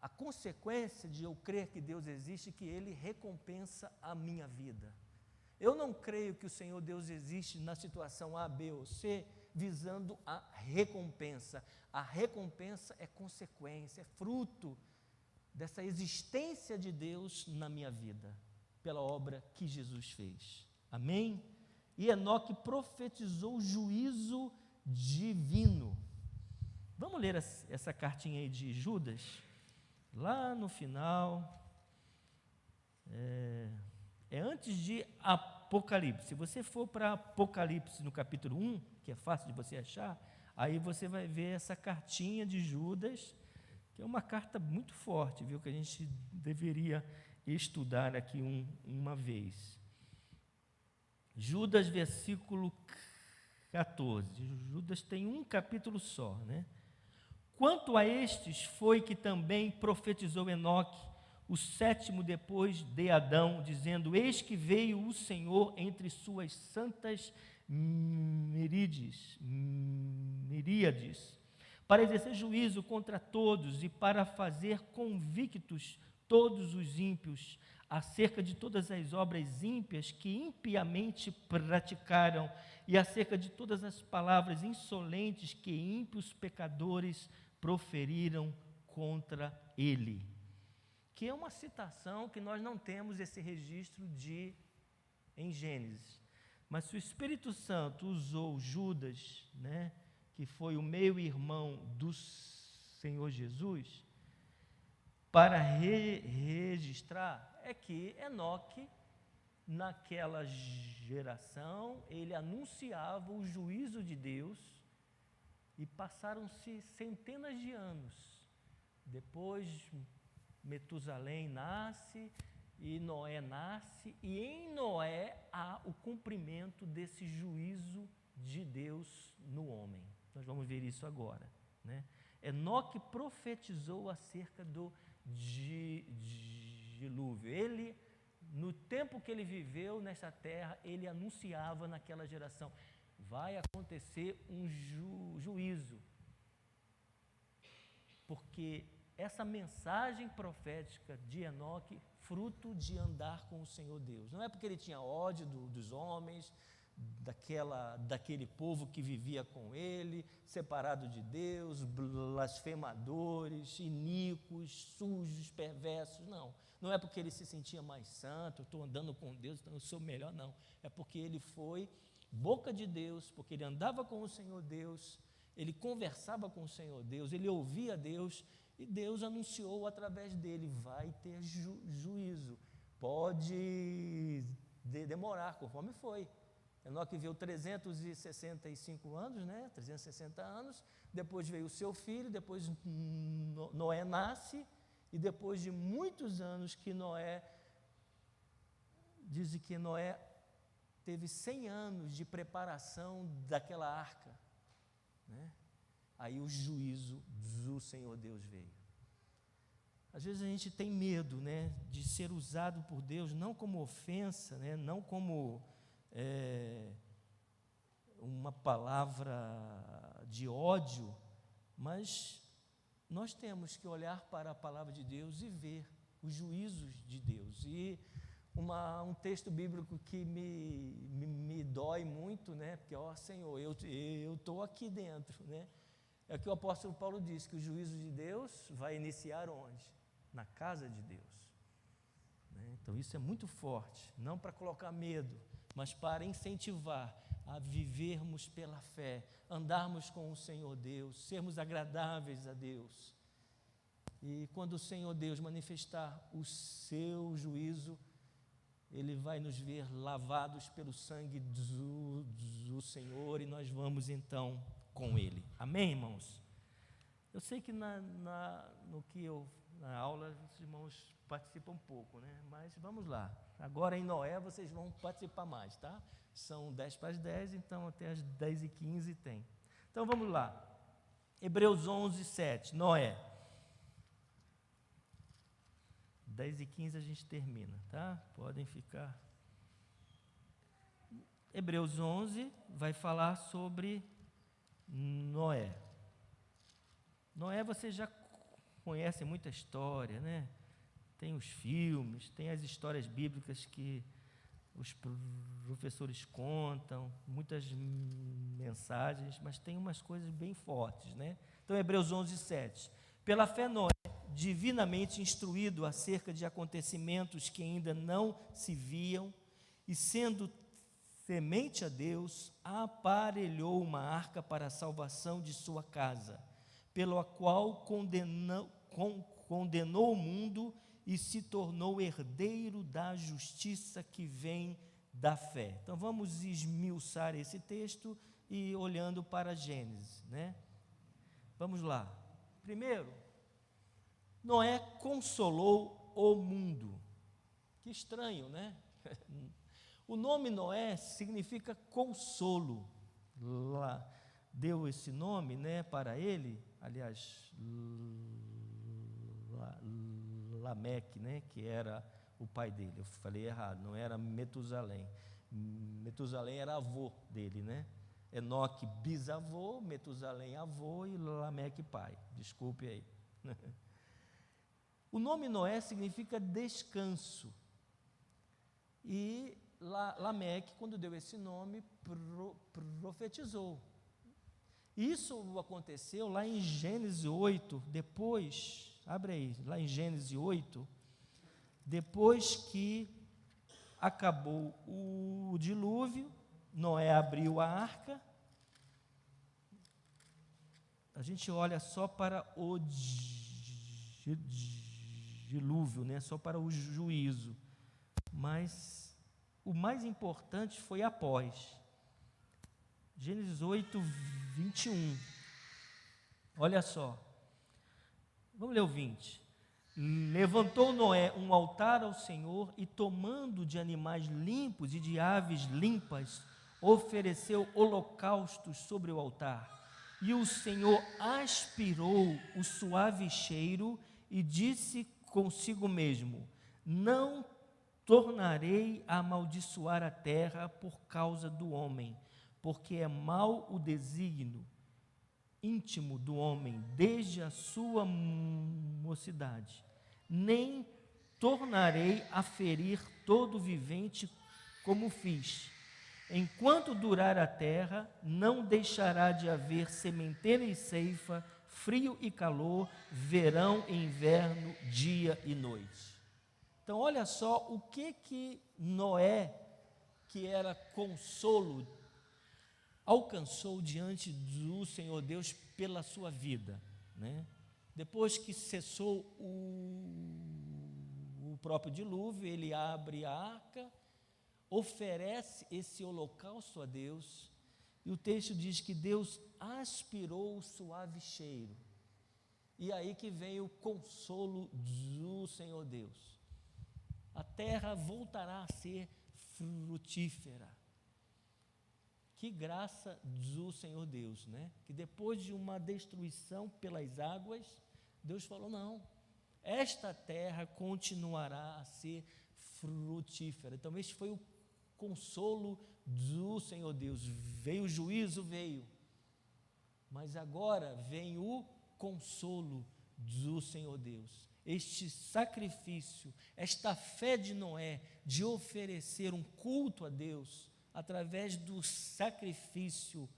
a consequência de eu crer que Deus existe é que Ele recompensa a minha vida. Eu não creio que o Senhor Deus existe na situação A, B ou C, visando a recompensa. A recompensa é consequência, é fruto dessa existência de Deus na minha vida, pela obra que Jesus fez. Amém? E Enoque profetizou juízo divino. Vamos ler essa cartinha aí de Judas? Lá no final, é antes de Apocalipse. Se você for para Apocalipse no capítulo 1, que é fácil de você achar, aí você vai ver essa cartinha de Judas, que é uma carta muito forte, viu, que a gente deveria estudar aqui uma vez. Judas, versículo 14. Judas tem um capítulo só, né? Quanto a estes foi que também profetizou Enoque, o sétimo depois de Adão, dizendo: eis que veio o Senhor entre suas santas miríades, para exercer juízo contra todos e para fazer convictos todos os ímpios, acerca de todas as obras ímpias que impiamente praticaram, e acerca de todas as palavras insolentes que ímpios pecadores proferiram contra ele. Que é uma citação que nós não temos esse registro em Gênesis. Mas se o Espírito Santo usou Judas, né, que foi o meio-irmão do Senhor Jesus, para registrar, é que Enoque, naquela geração, ele anunciava o juízo de Deus, e passaram-se centenas de anos. Depois, Metusalém nasce, e Noé nasce, e em Noé há o cumprimento desse juízo de Deus no homem. Nós vamos ver isso agora, né? Enoque profetizou acerca do dilúvio. Ele, no tempo que ele viveu nessa terra, ele anunciava naquela geração: vai acontecer um juízo, porque essa mensagem profética de Enoque, fruto de andar com o Senhor Deus, não é porque ele tinha ódio dos homens, daquele povo que vivia com ele, separado de Deus, blasfemadores, iníquos, sujos, perversos, não é porque ele se sentia mais santo, estou andando com Deus, então eu sou melhor, não, é porque ele foi boca de Deus, porque ele andava com o Senhor Deus, ele conversava com o Senhor Deus, ele ouvia Deus, e Deus anunciou através dele: vai ter juízo, pode demorar, conforme foi. Enoque viveu 365 anos, né? 360 anos, depois veio o seu filho, depois Noé nasce, e depois de muitos anos que dizem que Noé teve 100 anos de preparação daquela arca, né? Aí o juízo do Senhor Deus veio. Às vezes a gente tem medo, né, de ser usado por Deus, não como ofensa, né, não como uma palavra de ódio, mas nós temos que olhar para a palavra de Deus e ver os juízos de Deus. E um texto bíblico que me dói muito, né, porque, ó Senhor, eu estou aqui dentro, né, é que o apóstolo Paulo diz que o juízo de Deus vai iniciar onde? Na casa de Deus, né? Então isso é muito forte, não para colocar medo, mas para incentivar a vivermos pela fé, andarmos com o Senhor Deus, sermos agradáveis a Deus. E quando o Senhor Deus manifestar o seu juízo, Ele vai nos ver lavados pelo sangue do Senhor, e nós vamos então com Ele. Amém, irmãos? Eu sei que na aula os irmãos participam um pouco, né? Mas vamos lá. Agora em Noé vocês vão participar mais, tá? São 10 para as 10, então até as 10h15 tem. Então vamos lá. Hebreus 11, 7, Noé. 10h15 a gente termina, tá? Podem ficar. Hebreus 11 vai falar sobre Noé. Noé você já conhecem muita história, né? Tem os filmes, tem as histórias bíblicas que os professores contam, muitas mensagens, mas tem umas coisas bem fortes, né? Então, Hebreus 11:7. Pela fé, Noé, divinamente instruído acerca de acontecimentos que ainda não se viam, e sendo temente a Deus, aparelhou uma arca para a salvação de sua casa, pela qual condenou o mundo e se tornou herdeiro da justiça que vem da fé. Então vamos esmiuçar esse texto e olhando para Gênesis, né? Vamos lá. Primeiro, Noé consolou o mundo. Que estranho, né? O nome Noé significa consolo. Lá deu esse nome, né, para ele, aliás, Lameque, né, que era o pai dele. Eu falei errado, não era Metusalém. Metusalém era avô dele, né? Enoque bisavô, Metusalém avô e Lameque pai. Desculpe aí. O nome Noé significa descanso. E Lameque, quando deu esse nome, profetizou. Isso aconteceu lá em Gênesis 8, depois, abre aí, lá em Gênesis 8, depois que acabou o dilúvio, Noé abriu a arca. A gente olha só para o dilúvio, né? Só para o juízo, mas o mais importante foi após. Gênesis 8, 21. Olha só. Vamos ler o 20. Levantou Noé um altar ao Senhor e, tomando de animais limpos e de aves limpas, ofereceu holocaustos sobre o altar. E o Senhor aspirou o suave cheiro e disse consigo mesmo: não tornarei a amaldiçoar a terra por causa do homem, porque é mau o desígnio íntimo do homem desde a sua mocidade. Nem tornarei a ferir todo vivente como fiz. Enquanto durar a terra, não deixará de haver sementeira e ceifa, frio e calor, verão e inverno, dia e noite. Então, olha só o que Noé, que era consolo, alcançou diante do Senhor Deus pela sua vida, né? Depois que cessou o próprio dilúvio, ele abre a arca, oferece esse holocausto a Deus, e o texto diz que Deus aspirou o suave cheiro. E aí que vem o consolo do Senhor Deus. A terra voltará a ser frutífera. Que graça do Senhor Deus, né? Que depois de uma destruição pelas águas, Deus falou: não, esta terra continuará a ser frutífera. Então, este foi o consolo do Senhor Deus. Veio o juízo, veio, mas agora vem o consolo do Senhor Deus. Este sacrifício, esta fé de Noé, de oferecer um culto a Deus, através do sacrifício,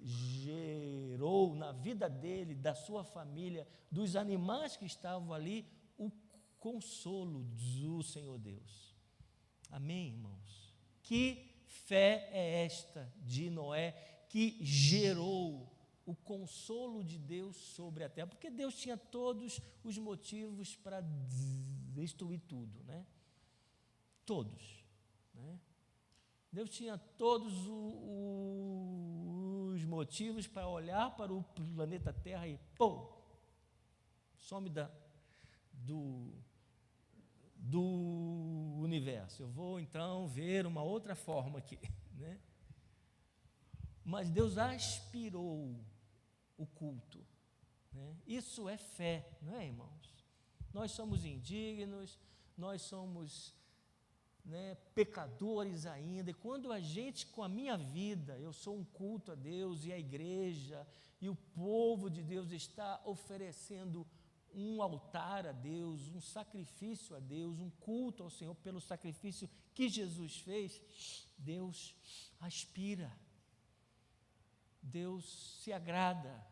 gerou na vida dele, da sua família, dos animais que estavam ali, o consolo do Senhor Deus. Amém, irmãos? Que fé é esta de Noé que gerou o consolo de Deus sobre a terra? Porque Deus tinha todos os motivos para destruir tudo, né? Todos. Né? Deus tinha todos os motivos para olhar para o planeta Terra e, pô, some do universo. Eu vou então ver uma outra forma aqui, né? Mas Deus aspirou o culto, né? Isso é fé, não é, irmãos? Nós somos indignos, nós somos né, pecadores ainda, e quando a gente, com a minha vida, eu sou um culto a Deus, e a igreja, e o povo de Deus está oferecendo um altar a Deus, um sacrifício a Deus, um culto ao Senhor pelo sacrifício que Jesus fez, Deus aspira, Deus se agrada,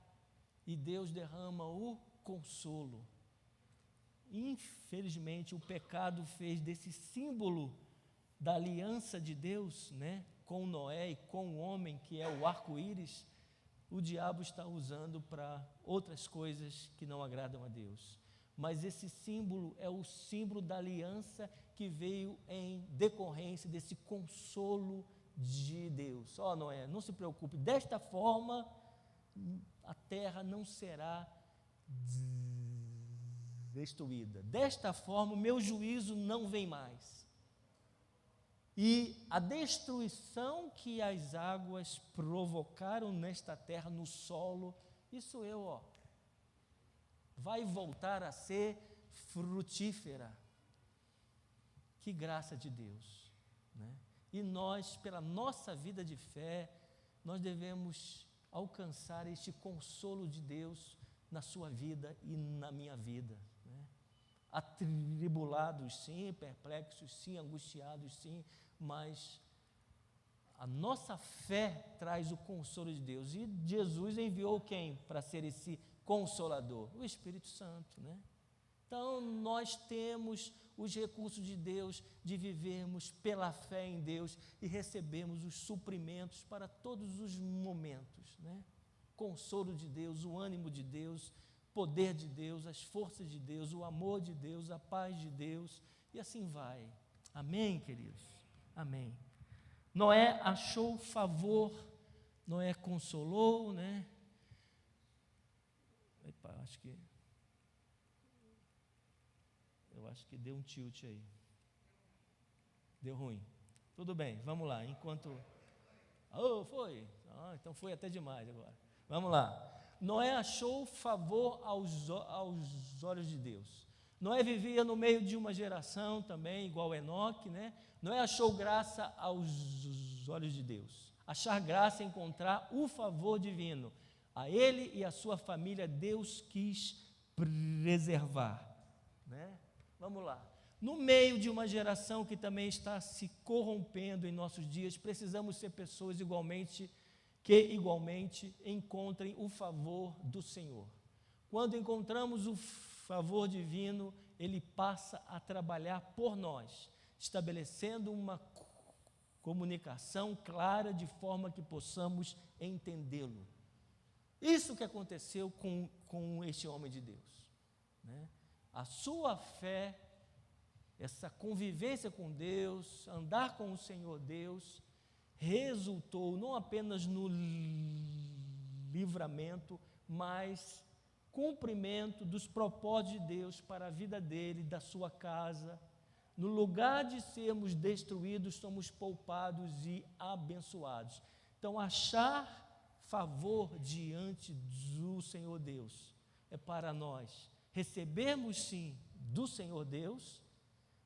e Deus derrama o consolo. Infelizmente, o pecado fez desse símbolo da aliança de Deus, né, com Noé e com o homem, que é o arco-íris, o diabo está usando para outras coisas que não agradam a Deus. Mas esse símbolo é o símbolo da aliança que veio em decorrência desse consolo de Deus. Ó, Noé, não se preocupe, desta forma a terra não será destruída. Desta forma, o meu juízo não vem mais. E a destruição que as águas provocaram nesta terra, no solo, isso vai voltar a ser frutífera. Que graça de Deus, né? E nós, pela nossa vida de fé, nós devemos alcançar este consolo de Deus na sua vida e na minha vida, né? Atribulados sim, perplexos sim, angustiados sim, mas a nossa fé traz o consolo de Deus. E Jesus enviou quem para ser esse consolador? O Espírito Santo, né? Então, nós temos os recursos de Deus, de vivermos pela fé em Deus e recebemos os suprimentos para todos os momentos, né? Consolo de Deus, o ânimo de Deus, poder de Deus, as forças de Deus, o amor de Deus, a paz de Deus, e assim vai. Amém, queridos? Amém. Noé achou favor, Noé consolou, né? Epa, eu acho que deu um tilt aí. Deu ruim. Tudo bem, vamos lá. Enquanto... foi? Então foi até demais agora. Vamos lá. Noé achou favor aos olhos de Deus. Noé vivia no meio de uma geração também, igual Enoque, né? Noé achou graça aos olhos de Deus. Achar graça é encontrar o favor divino. A ele e a sua família, Deus quis preservar, né? Vamos lá. No meio de uma geração que também está se corrompendo em nossos dias, precisamos ser pessoas que igualmente encontrem o favor do Senhor. Quando encontramos o favor divino, Ele passa a trabalhar por nós, estabelecendo uma comunicação clara de forma que possamos entendê-lo. Isso que aconteceu com este homem de Deus, né? A sua fé, essa convivência com Deus, andar com o Senhor Deus, resultou não apenas no livramento, mas cumprimento dos propósitos de Deus para a vida dele, da sua casa. No lugar de sermos destruídos, somos poupados e abençoados. Então, achar favor diante do Senhor Deus é para nós recebermos sim do Senhor Deus,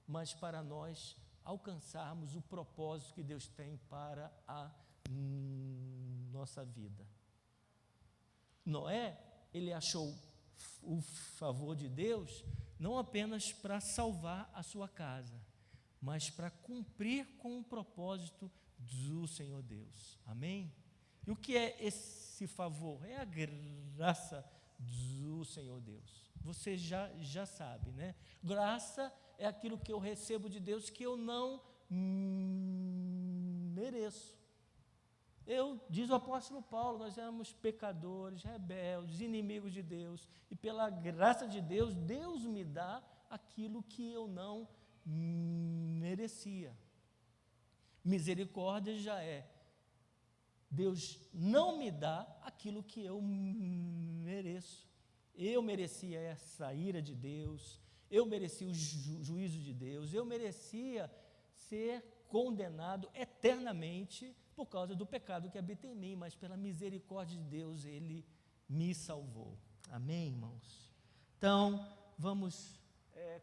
mas para nós alcançarmos o propósito que Deus tem para a nossa vida. Noé, ele achou o favor de Deus não apenas para salvar a sua casa, mas para cumprir com o propósito do Senhor Deus. Amém? E o que é esse favor? É a graça do Senhor Deus. Você já sabe, né? Graça é aquilo que eu recebo de Deus que eu não mereço. Diz o apóstolo Paulo, nós éramos pecadores, rebeldes, inimigos de Deus, e pela graça de Deus, Deus me dá aquilo que eu não merecia. Misericórdia já é Deus não me dá aquilo que eu mereço. Eu merecia essa ira de Deus, eu merecia o juízo de Deus, eu merecia ser condenado eternamente por causa do pecado que habita em mim, mas pela misericórdia de Deus Ele me salvou. Amém, irmãos? Então, vamos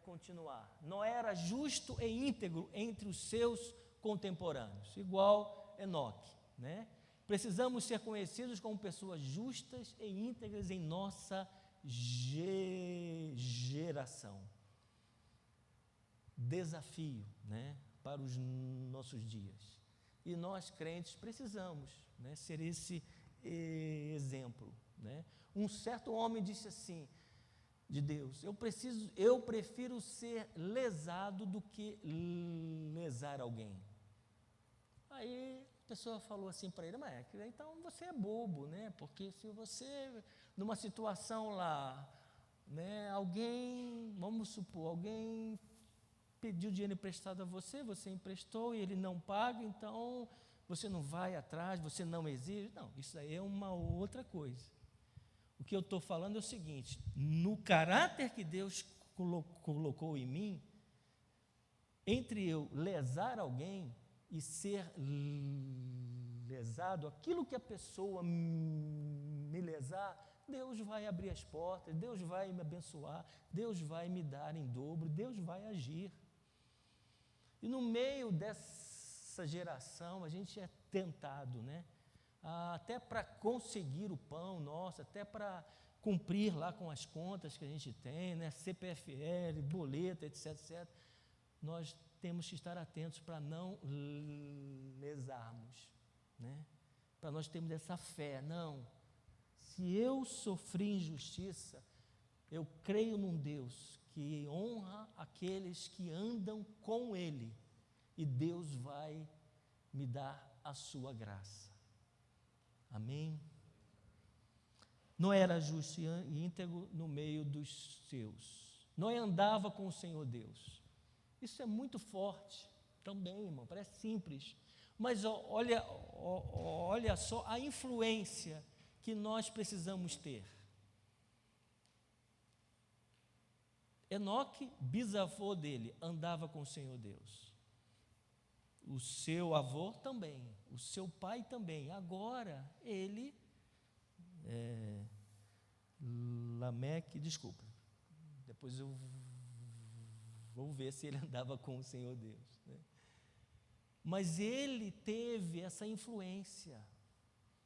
continuar. Noé era justo e íntegro entre os seus contemporâneos, igual Enoque, né? Precisamos ser conhecidos como pessoas justas e íntegras em nossa geração. Desafio, né, para os nossos dias. E nós, crentes, precisamos, né, ser esse exemplo, né? Um certo homem disse assim, de Deus, eu prefiro ser lesado do que lesar alguém. Aí a pessoa falou assim para ele, mas então você é bobo, né? Porque se você, numa situação lá, né, vamos supor, alguém pediu dinheiro emprestado a você, você emprestou e ele não paga, então você não vai atrás, você não exige. Não, isso aí é uma outra coisa. O que eu estou falando é o seguinte, no caráter que Deus colocou em mim, entre eu lesar alguém e ser lesado, aquilo que a pessoa me lesar, Deus vai abrir as portas, Deus vai me abençoar, Deus vai me dar em dobro, Deus vai agir. E no meio dessa geração, a gente é tentado, né? Até para conseguir o pão nosso, até para cumprir lá com as contas que a gente tem, né? CPFL, boleto, etc, etc. Nós temos que estar atentos para não lesarmos, né? Para nós termos essa fé, não. Se eu sofri injustiça, eu creio num Deus que honra aqueles que andam com Ele, e Deus vai me dar a sua graça. Amém? Noé era justo e íntegro no meio dos seus. Noé andava com o Senhor Deus. Isso é muito forte também, irmão, parece simples. Mas olha só a influência que nós precisamos ter. Enoque, bisavô dele, andava com o Senhor Deus. O seu avô também, o seu pai também. Agora, ele, Lameque, desculpa, depois eu vou ver se ele andava com o Senhor Deus, né? Mas ele teve essa influência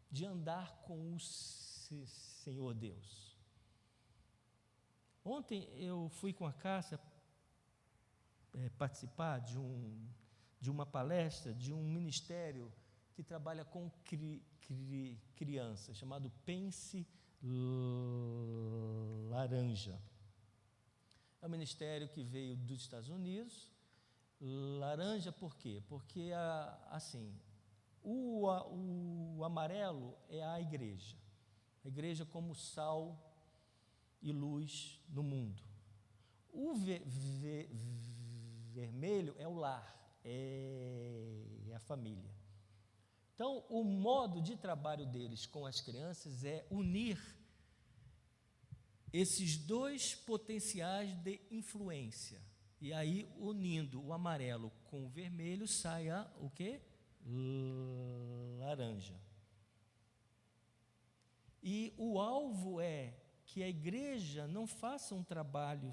de andar com o Senhor Deus. Ontem eu fui com a Cássia participar de uma palestra de um ministério que trabalha com crianças, chamado Pense Laranja. É um ministério que veio dos Estados Unidos. Laranja por quê? Porque, assim, o amarelo é a igreja como sal e luz no mundo. O vermelho é o lar, é a família. Então, o modo de trabalho deles com as crianças é unir esses dois potenciais de influência. E aí, unindo o amarelo com o vermelho, sai o quê? Laranja. E o alvo é que a igreja não faça um trabalho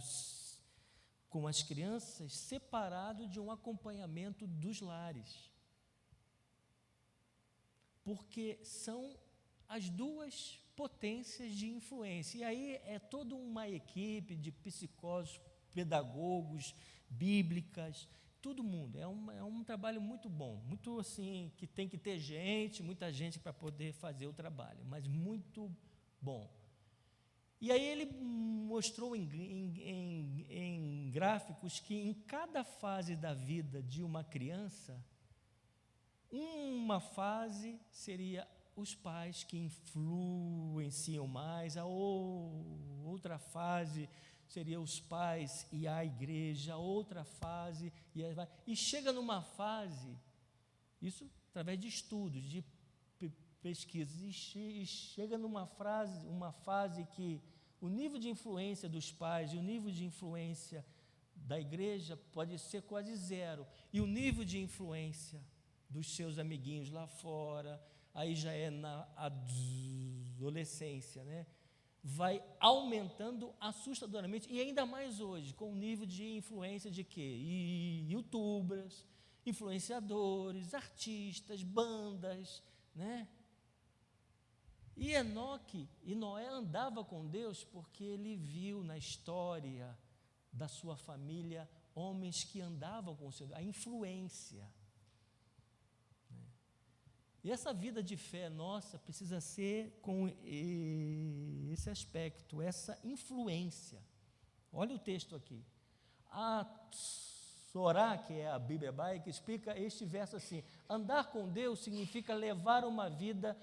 com as crianças separado de um acompanhamento dos lares. Porque são as duas potências de influência. E aí é toda uma equipe de psicólogos, pedagogos, bíblicas, todo mundo. É um trabalho muito bom, muito assim, que tem que ter muita gente para poder fazer o trabalho, mas muito bom. E aí ele mostrou em gráficos que em cada fase da vida de uma criança, uma fase seria os pais que influenciam mais, a outra fase seria os pais e a igreja, a outra fase, e chega numa fase, isso através de estudos, de pesquisas, e chega numa fase que o nível de influência dos pais e o nível de influência da igreja pode ser quase zero, e o nível de influência dos seus amiguinhos lá fora, aí já é na adolescência, né? vai aumentando assustadoramente, e ainda mais hoje, com o nível de influência de quê? YouTubers, influenciadores, artistas, bandas, né? E Enoque e Noé andavam com Deus porque ele viu na história da sua família homens que andavam com o Senhor, a influência. E essa vida de fé nossa precisa ser com esse aspecto, essa influência. Olha o texto aqui. A Torá, que é a Bíblia hebraica, explica este verso assim: andar com Deus significa levar uma vida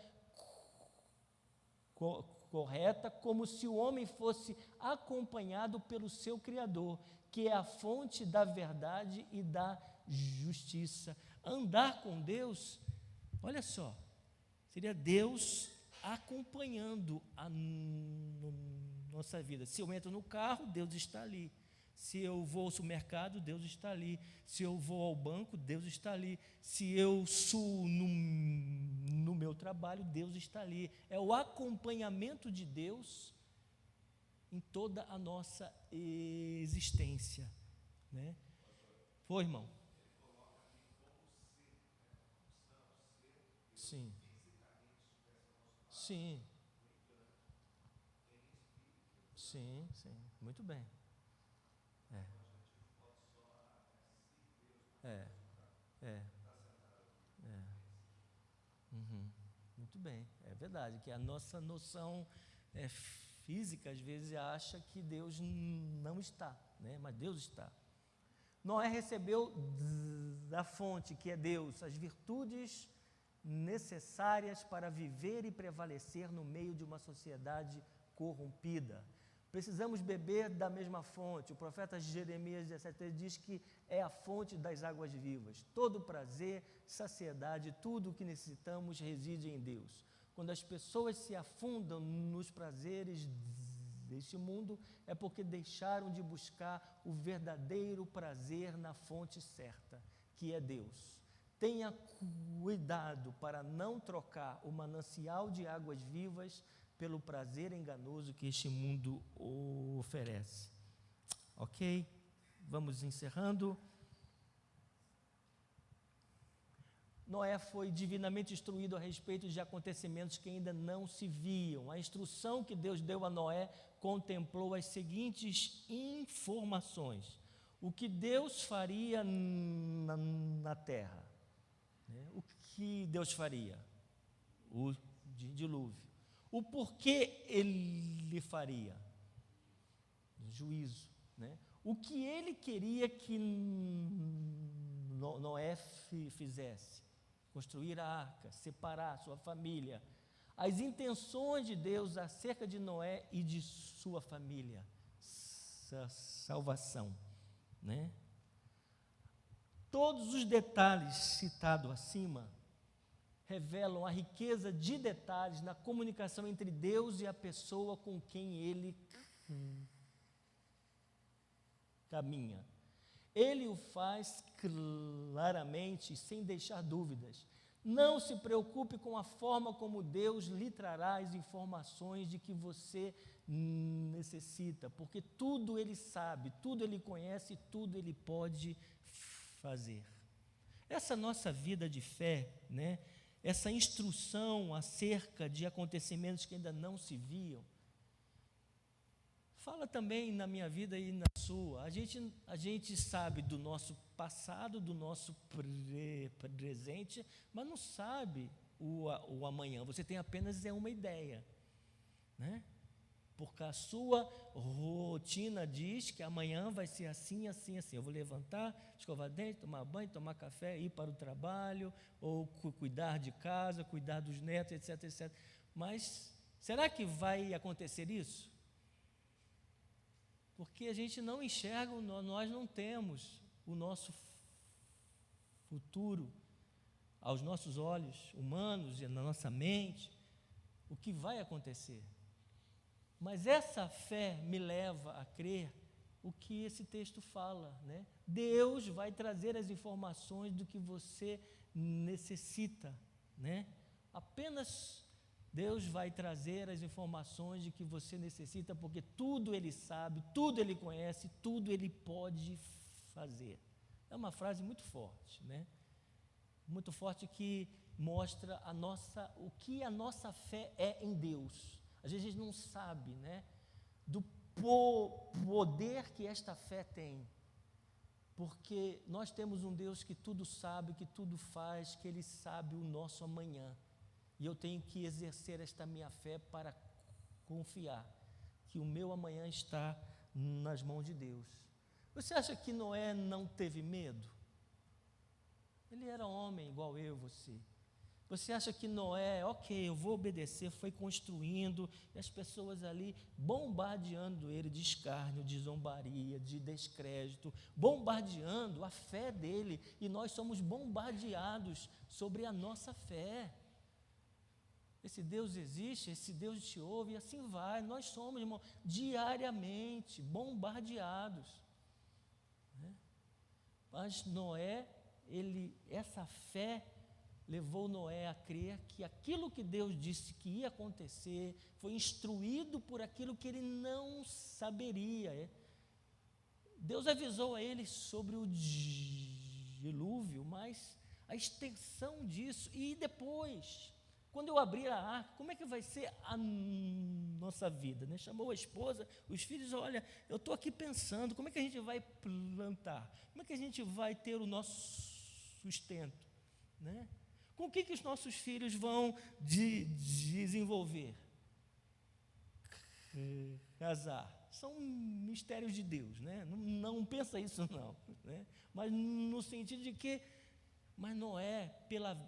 correta, como se o homem fosse acompanhado pelo seu Criador, que é a fonte da verdade e da justiça. Andar com Deus, olha só, seria Deus acompanhando a nossa vida. Se eu entro no carro, Deus está ali. Se eu vou ao supermercado, Deus está ali. Se eu vou ao banco, Deus está ali. Se eu suo no meu trabalho, Deus está ali. É o acompanhamento de Deus em toda a nossa existência, né? Foi, irmão? Sim. Sim. Sim, sim. Muito bem. É, é, é. Uhum. Muito bem. É verdade que a nossa noção física às vezes acha que Deus não está, né? Mas Deus está. Noé recebeu da fonte, que é Deus, as virtudes necessárias para viver e prevalecer no meio de uma sociedade corrompida. Precisamos beber da mesma fonte. O profeta Jeremias 17 diz que é a fonte das águas vivas. Todo prazer, saciedade, tudo o que necessitamos reside em Deus. Quando as pessoas se afundam nos prazeres deste mundo, é porque deixaram de buscar o verdadeiro prazer na fonte certa, que é Deus. Tenha cuidado para não trocar o manancial de águas vivas pelo prazer enganoso que este mundo oferece. Ok? Vamos encerrando. Noé foi divinamente instruído a respeito de acontecimentos que ainda não se viam. A instrução que Deus deu a Noé contemplou as seguintes informações: o que Deus faria na terra, né? O que Deus faria? O dilúvio. O porquê ele faria? Juízo, né? O que ele queria que Noé fizesse? Construir a arca, separar sua família. As intenções de Deus acerca de Noé e de sua família. Salvação, né? Todos os detalhes citados acima revelam a riqueza de detalhes na comunicação entre Deus e a pessoa com quem ele caminha. Ele o faz claramente, sem deixar dúvidas. Não se preocupe com a forma como Deus lhe trará as informações de que você necessita, porque tudo Ele sabe, tudo Ele conhece, tudo Ele pode fazer. Essa nossa vida de fé, né? Essa instrução acerca de acontecimentos que ainda não se viam, fala também na minha vida e na sua. A gente sabe do nosso passado, do nosso presente, mas não sabe o amanhã. Você tem apenas uma ideia, né? Porque a sua rotina diz que amanhã vai ser assim, assim, assim. Eu vou levantar, escovar dente, tomar banho, tomar café, ir para o trabalho, ou cuidar de casa, cuidar dos netos, etc, etc. Mas será que vai acontecer isso? Porque a gente não enxerga, nós não temos o nosso futuro aos nossos olhos humanos e na nossa mente, o que vai acontecer. Mas essa fé me leva a crer o que esse texto fala, né? Deus vai trazer as informações do que você necessita, né? Apenas Deus vai trazer as informações de que você necessita, porque tudo Ele sabe, tudo Ele conhece, tudo Ele pode fazer. É uma frase muito forte, né? Muito forte, que mostra o que a nossa fé é em Deus. Às vezes a gente não sabe, né, do poder que esta fé tem, porque nós temos um Deus que tudo sabe, que tudo faz, que Ele sabe o nosso amanhã, e eu tenho que exercer esta minha fé para confiar que o meu amanhã está nas mãos de Deus. Você acha que Noé não teve medo? Ele era homem igual eu e você. Você acha que Noé, ok, eu vou obedecer, foi construindo, e as pessoas ali bombardeando ele de escárnio, de zombaria, de descrédito, bombardeando a fé dele, e nós somos bombardeados sobre a nossa fé. Esse Deus existe, esse Deus te ouve, e assim vai. Nós somos, irmão, diariamente bombardeados, né? Mas Noé, essa fé levou Noé a crer que aquilo que Deus disse que ia acontecer, foi instruído por aquilo que ele não saberia. Deus avisou a ele sobre o dilúvio, mas a extensão disso, e depois, quando eu abrir a arca, como é que vai ser a nossa vida, né? Chamou a esposa, os filhos, olha, eu estou aqui pensando, como é que a gente vai plantar? Como é que a gente vai ter o nosso sustento, né? Com o que os nossos filhos vão desenvolver? Casar. São mistérios de Deus, né? Não pensa isso não, né? Mas no sentido de que, mas Noé,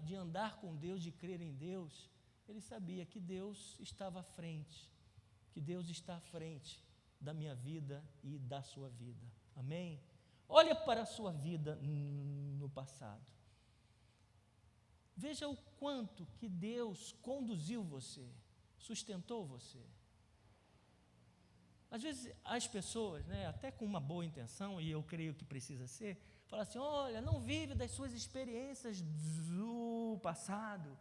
de andar com Deus, de crer em Deus, ele sabia que Deus estava à frente, que Deus está à frente da minha vida e da sua vida. Amém? Olha para a sua vida no passado. Veja o quanto que Deus conduziu você, sustentou você. Às vezes as pessoas, né, até com uma boa intenção, e eu creio que precisa ser, falam assim, olha, não vive das suas experiências do passado,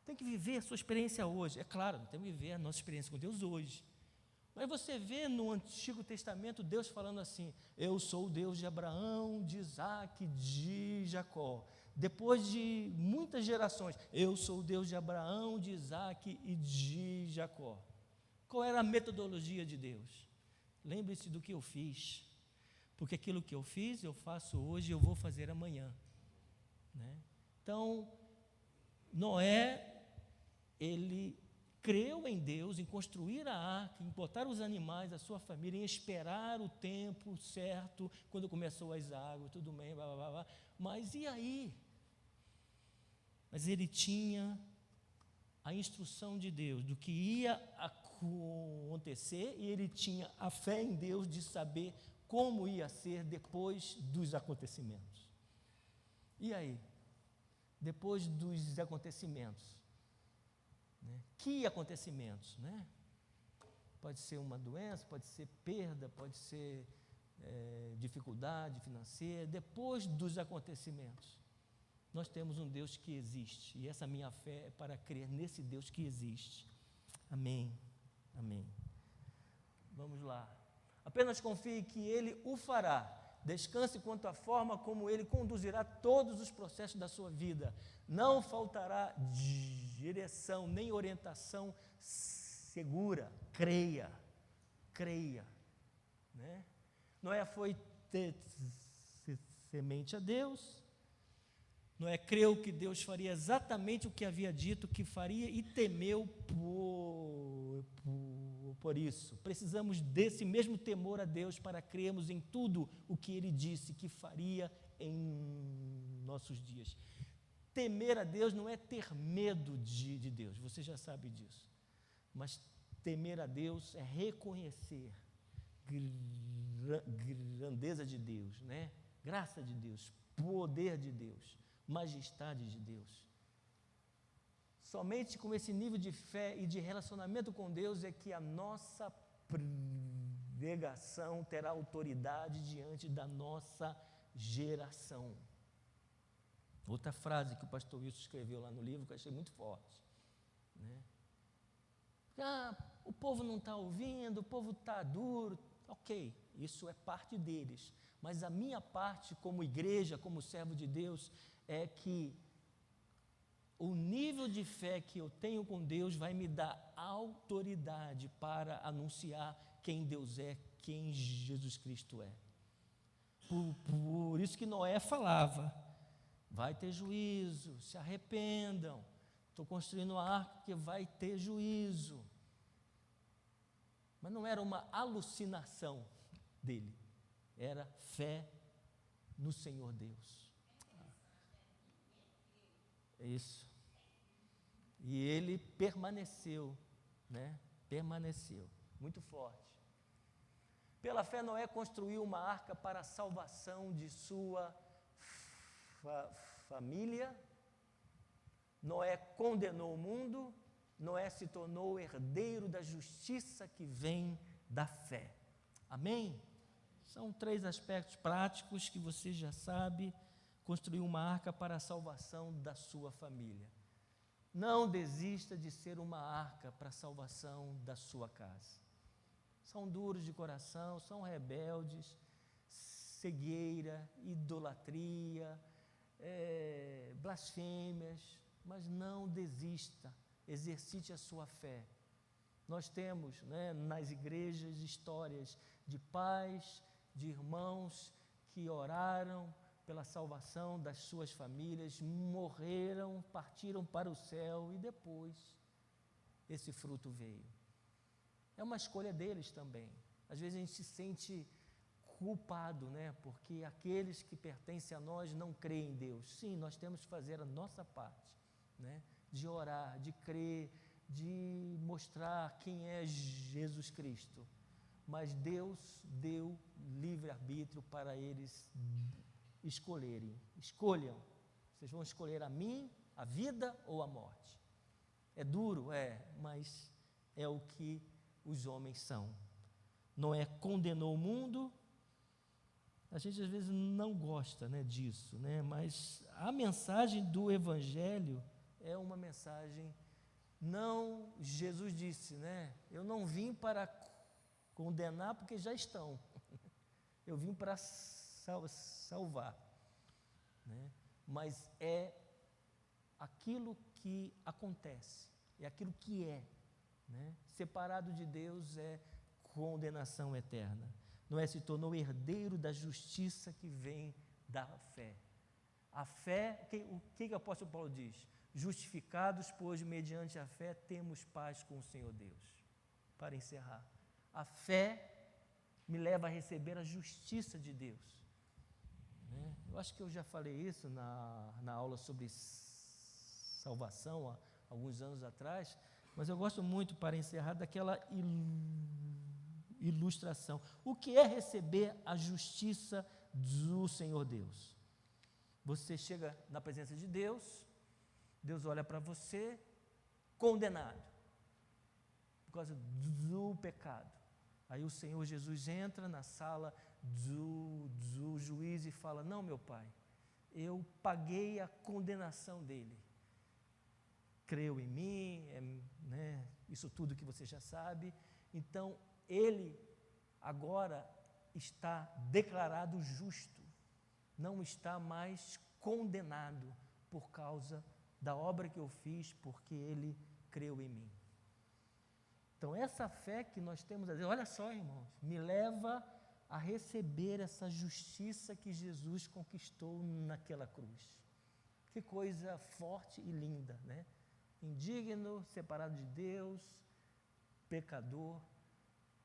tem que viver a sua experiência hoje. É claro, tem que viver a nossa experiência com Deus hoje. Mas você vê no Antigo Testamento Deus falando assim, eu sou o Deus de Abraão, de Isaac, de Jacó. Depois de muitas gerações, eu sou o Deus de Abraão, de Isaac e de Jacó. Qual era a metodologia de Deus? Lembre-se do que eu fiz, porque aquilo que eu fiz, eu faço hoje, eu vou fazer amanhã, né? Então, Noé, ele creu em Deus, em construir a arca, em botar os animais, a sua família, em esperar o tempo certo, quando começou as águas, tudo bem, blá, blá, blá, blá. Mas e aí? Mas ele tinha a instrução de Deus, do que ia acontecer, e ele tinha a fé em Deus de saber como ia ser depois dos acontecimentos. E aí? Depois dos acontecimentos, né? Que acontecimentos, né? Pode ser uma doença, pode ser perda, pode ser dificuldade financeira. Depois dos acontecimentos, nós temos um Deus que existe, e essa minha fé é para crer nesse Deus que existe. Amém, amém. Vamos lá. Apenas confie que Ele o fará. Descanse quanto à forma como Ele conduzirá todos os processos da sua vida. Não faltará direção nem orientação segura. Creia, creia, né? Noé foi semente a Deus. Noé creu que Deus faria exatamente o que havia dito que faria e temeu por isso. Precisamos desse mesmo temor a Deus para crermos em tudo o que Ele disse que faria em nossos dias. Temer a Deus não é ter medo de Deus, você já sabe disso. Mas temer a Deus é reconhecer grandeza de Deus, né? Graça de Deus, poder de Deus, majestade de Deus. Somente com esse nível de fé e de relacionamento com Deus é que a nossa pregação terá autoridade diante da nossa geração. Outra frase que o pastor Wilson escreveu lá no livro, que eu achei muito forte, né? O povo não está ouvindo, o povo está duro. Ok, isso é parte deles. Mas a minha parte como igreja, como servo de Deus, é que o nível de fé que eu tenho com Deus vai me dar autoridade para anunciar quem Deus é, quem Jesus Cristo é. Por isso que Noé falava, vai ter juízo, se arrependam, estou construindo uma arca que vai ter juízo. Mas não era uma alucinação dele, era fé no Senhor Deus. É isso. E ele permaneceu, né? Permaneceu, muito forte. Pela fé, Noé construiu uma arca para a salvação de sua família. Noé condenou o mundo. Noé se tornou herdeiro da justiça que vem da fé. Amém? São 3 aspectos práticos que você já sabe. Construiu uma arca para a salvação da sua família. Não desista de ser uma arca para a salvação da sua casa. São duros de coração, são rebeldes, cegueira, idolatria, blasfêmias, mas não desista, exercite a sua fé. Nós temos, né, nas igrejas histórias de pais, de irmãos que oraram pela salvação das suas famílias, morreram, partiram para o céu e depois esse fruto veio. É uma escolha deles também. Às vezes a gente se sente culpado, né? Porque aqueles que pertencem a nós não creem em Deus. Sim, nós temos que fazer a nossa parte, né? De orar, de crer, de mostrar quem é Jesus Cristo. Mas Deus deu livre-arbítrio para eles escolherem. Escolham. Vocês vão escolher a mim, a vida ou a morte. É duro, mas é o que os homens são. Noé condenou o mundo. A gente às vezes não gosta, né, disso, né? Mas a mensagem do Evangelho é uma mensagem, não, Jesus disse, né? Eu não vim para condenar porque já estão. Eu vim para salvar, né? Mas é aquilo que acontece, é aquilo que é, né? Separado de Deus é condenação eterna. Noé se tornou herdeiro da justiça que vem da fé. A fé, o que o apóstolo Paulo diz? Justificados, pois, mediante a fé, temos paz com o Senhor Deus. Para encerrar, a fé me leva a receber a justiça de Deus. Né? Eu acho que eu já falei isso na aula sobre salvação, há alguns anos atrás, mas eu gosto muito, para encerrar, daquela ilustração. O que é receber a justiça do Senhor Deus? Você chega na presença de Deus, Deus olha para você, condenado, por causa do pecado. Aí o Senhor Jesus entra na sala do juiz e fala, não, meu pai, eu paguei a condenação dele. Creu em mim, né, isso tudo que você já sabe. Então, ele agora está declarado justo, não está mais condenado por causa da obra que eu fiz, porque ele creu em mim. Então, essa fé que nós temos, olha só, irmãos, me leva a receber essa justiça que Jesus conquistou naquela cruz. Que coisa forte e linda, né? Indigno, separado de Deus, pecador,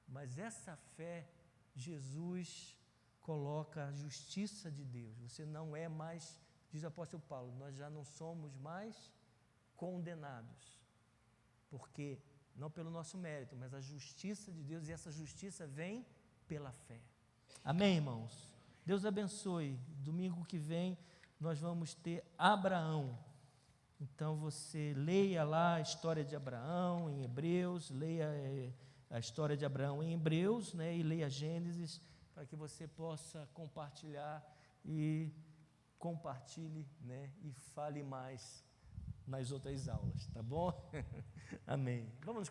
mas essa fé, Jesus coloca a justiça de Deus. Você não é mais, diz o apóstolo Paulo, nós já não somos mais condenados, porque não pelo nosso mérito, mas a justiça de Deus, e essa justiça vem pela fé. Amém, irmãos? Deus abençoe. Domingo que vem nós vamos ter Abraão. Então você leia lá a história de Abraão em Hebreus, leia a história de Abraão em Hebreus, né, e leia Gênesis, para que você possa compartilhar e compartilhe, né, e fale mais nas outras aulas, tá bom? Amém. Vamos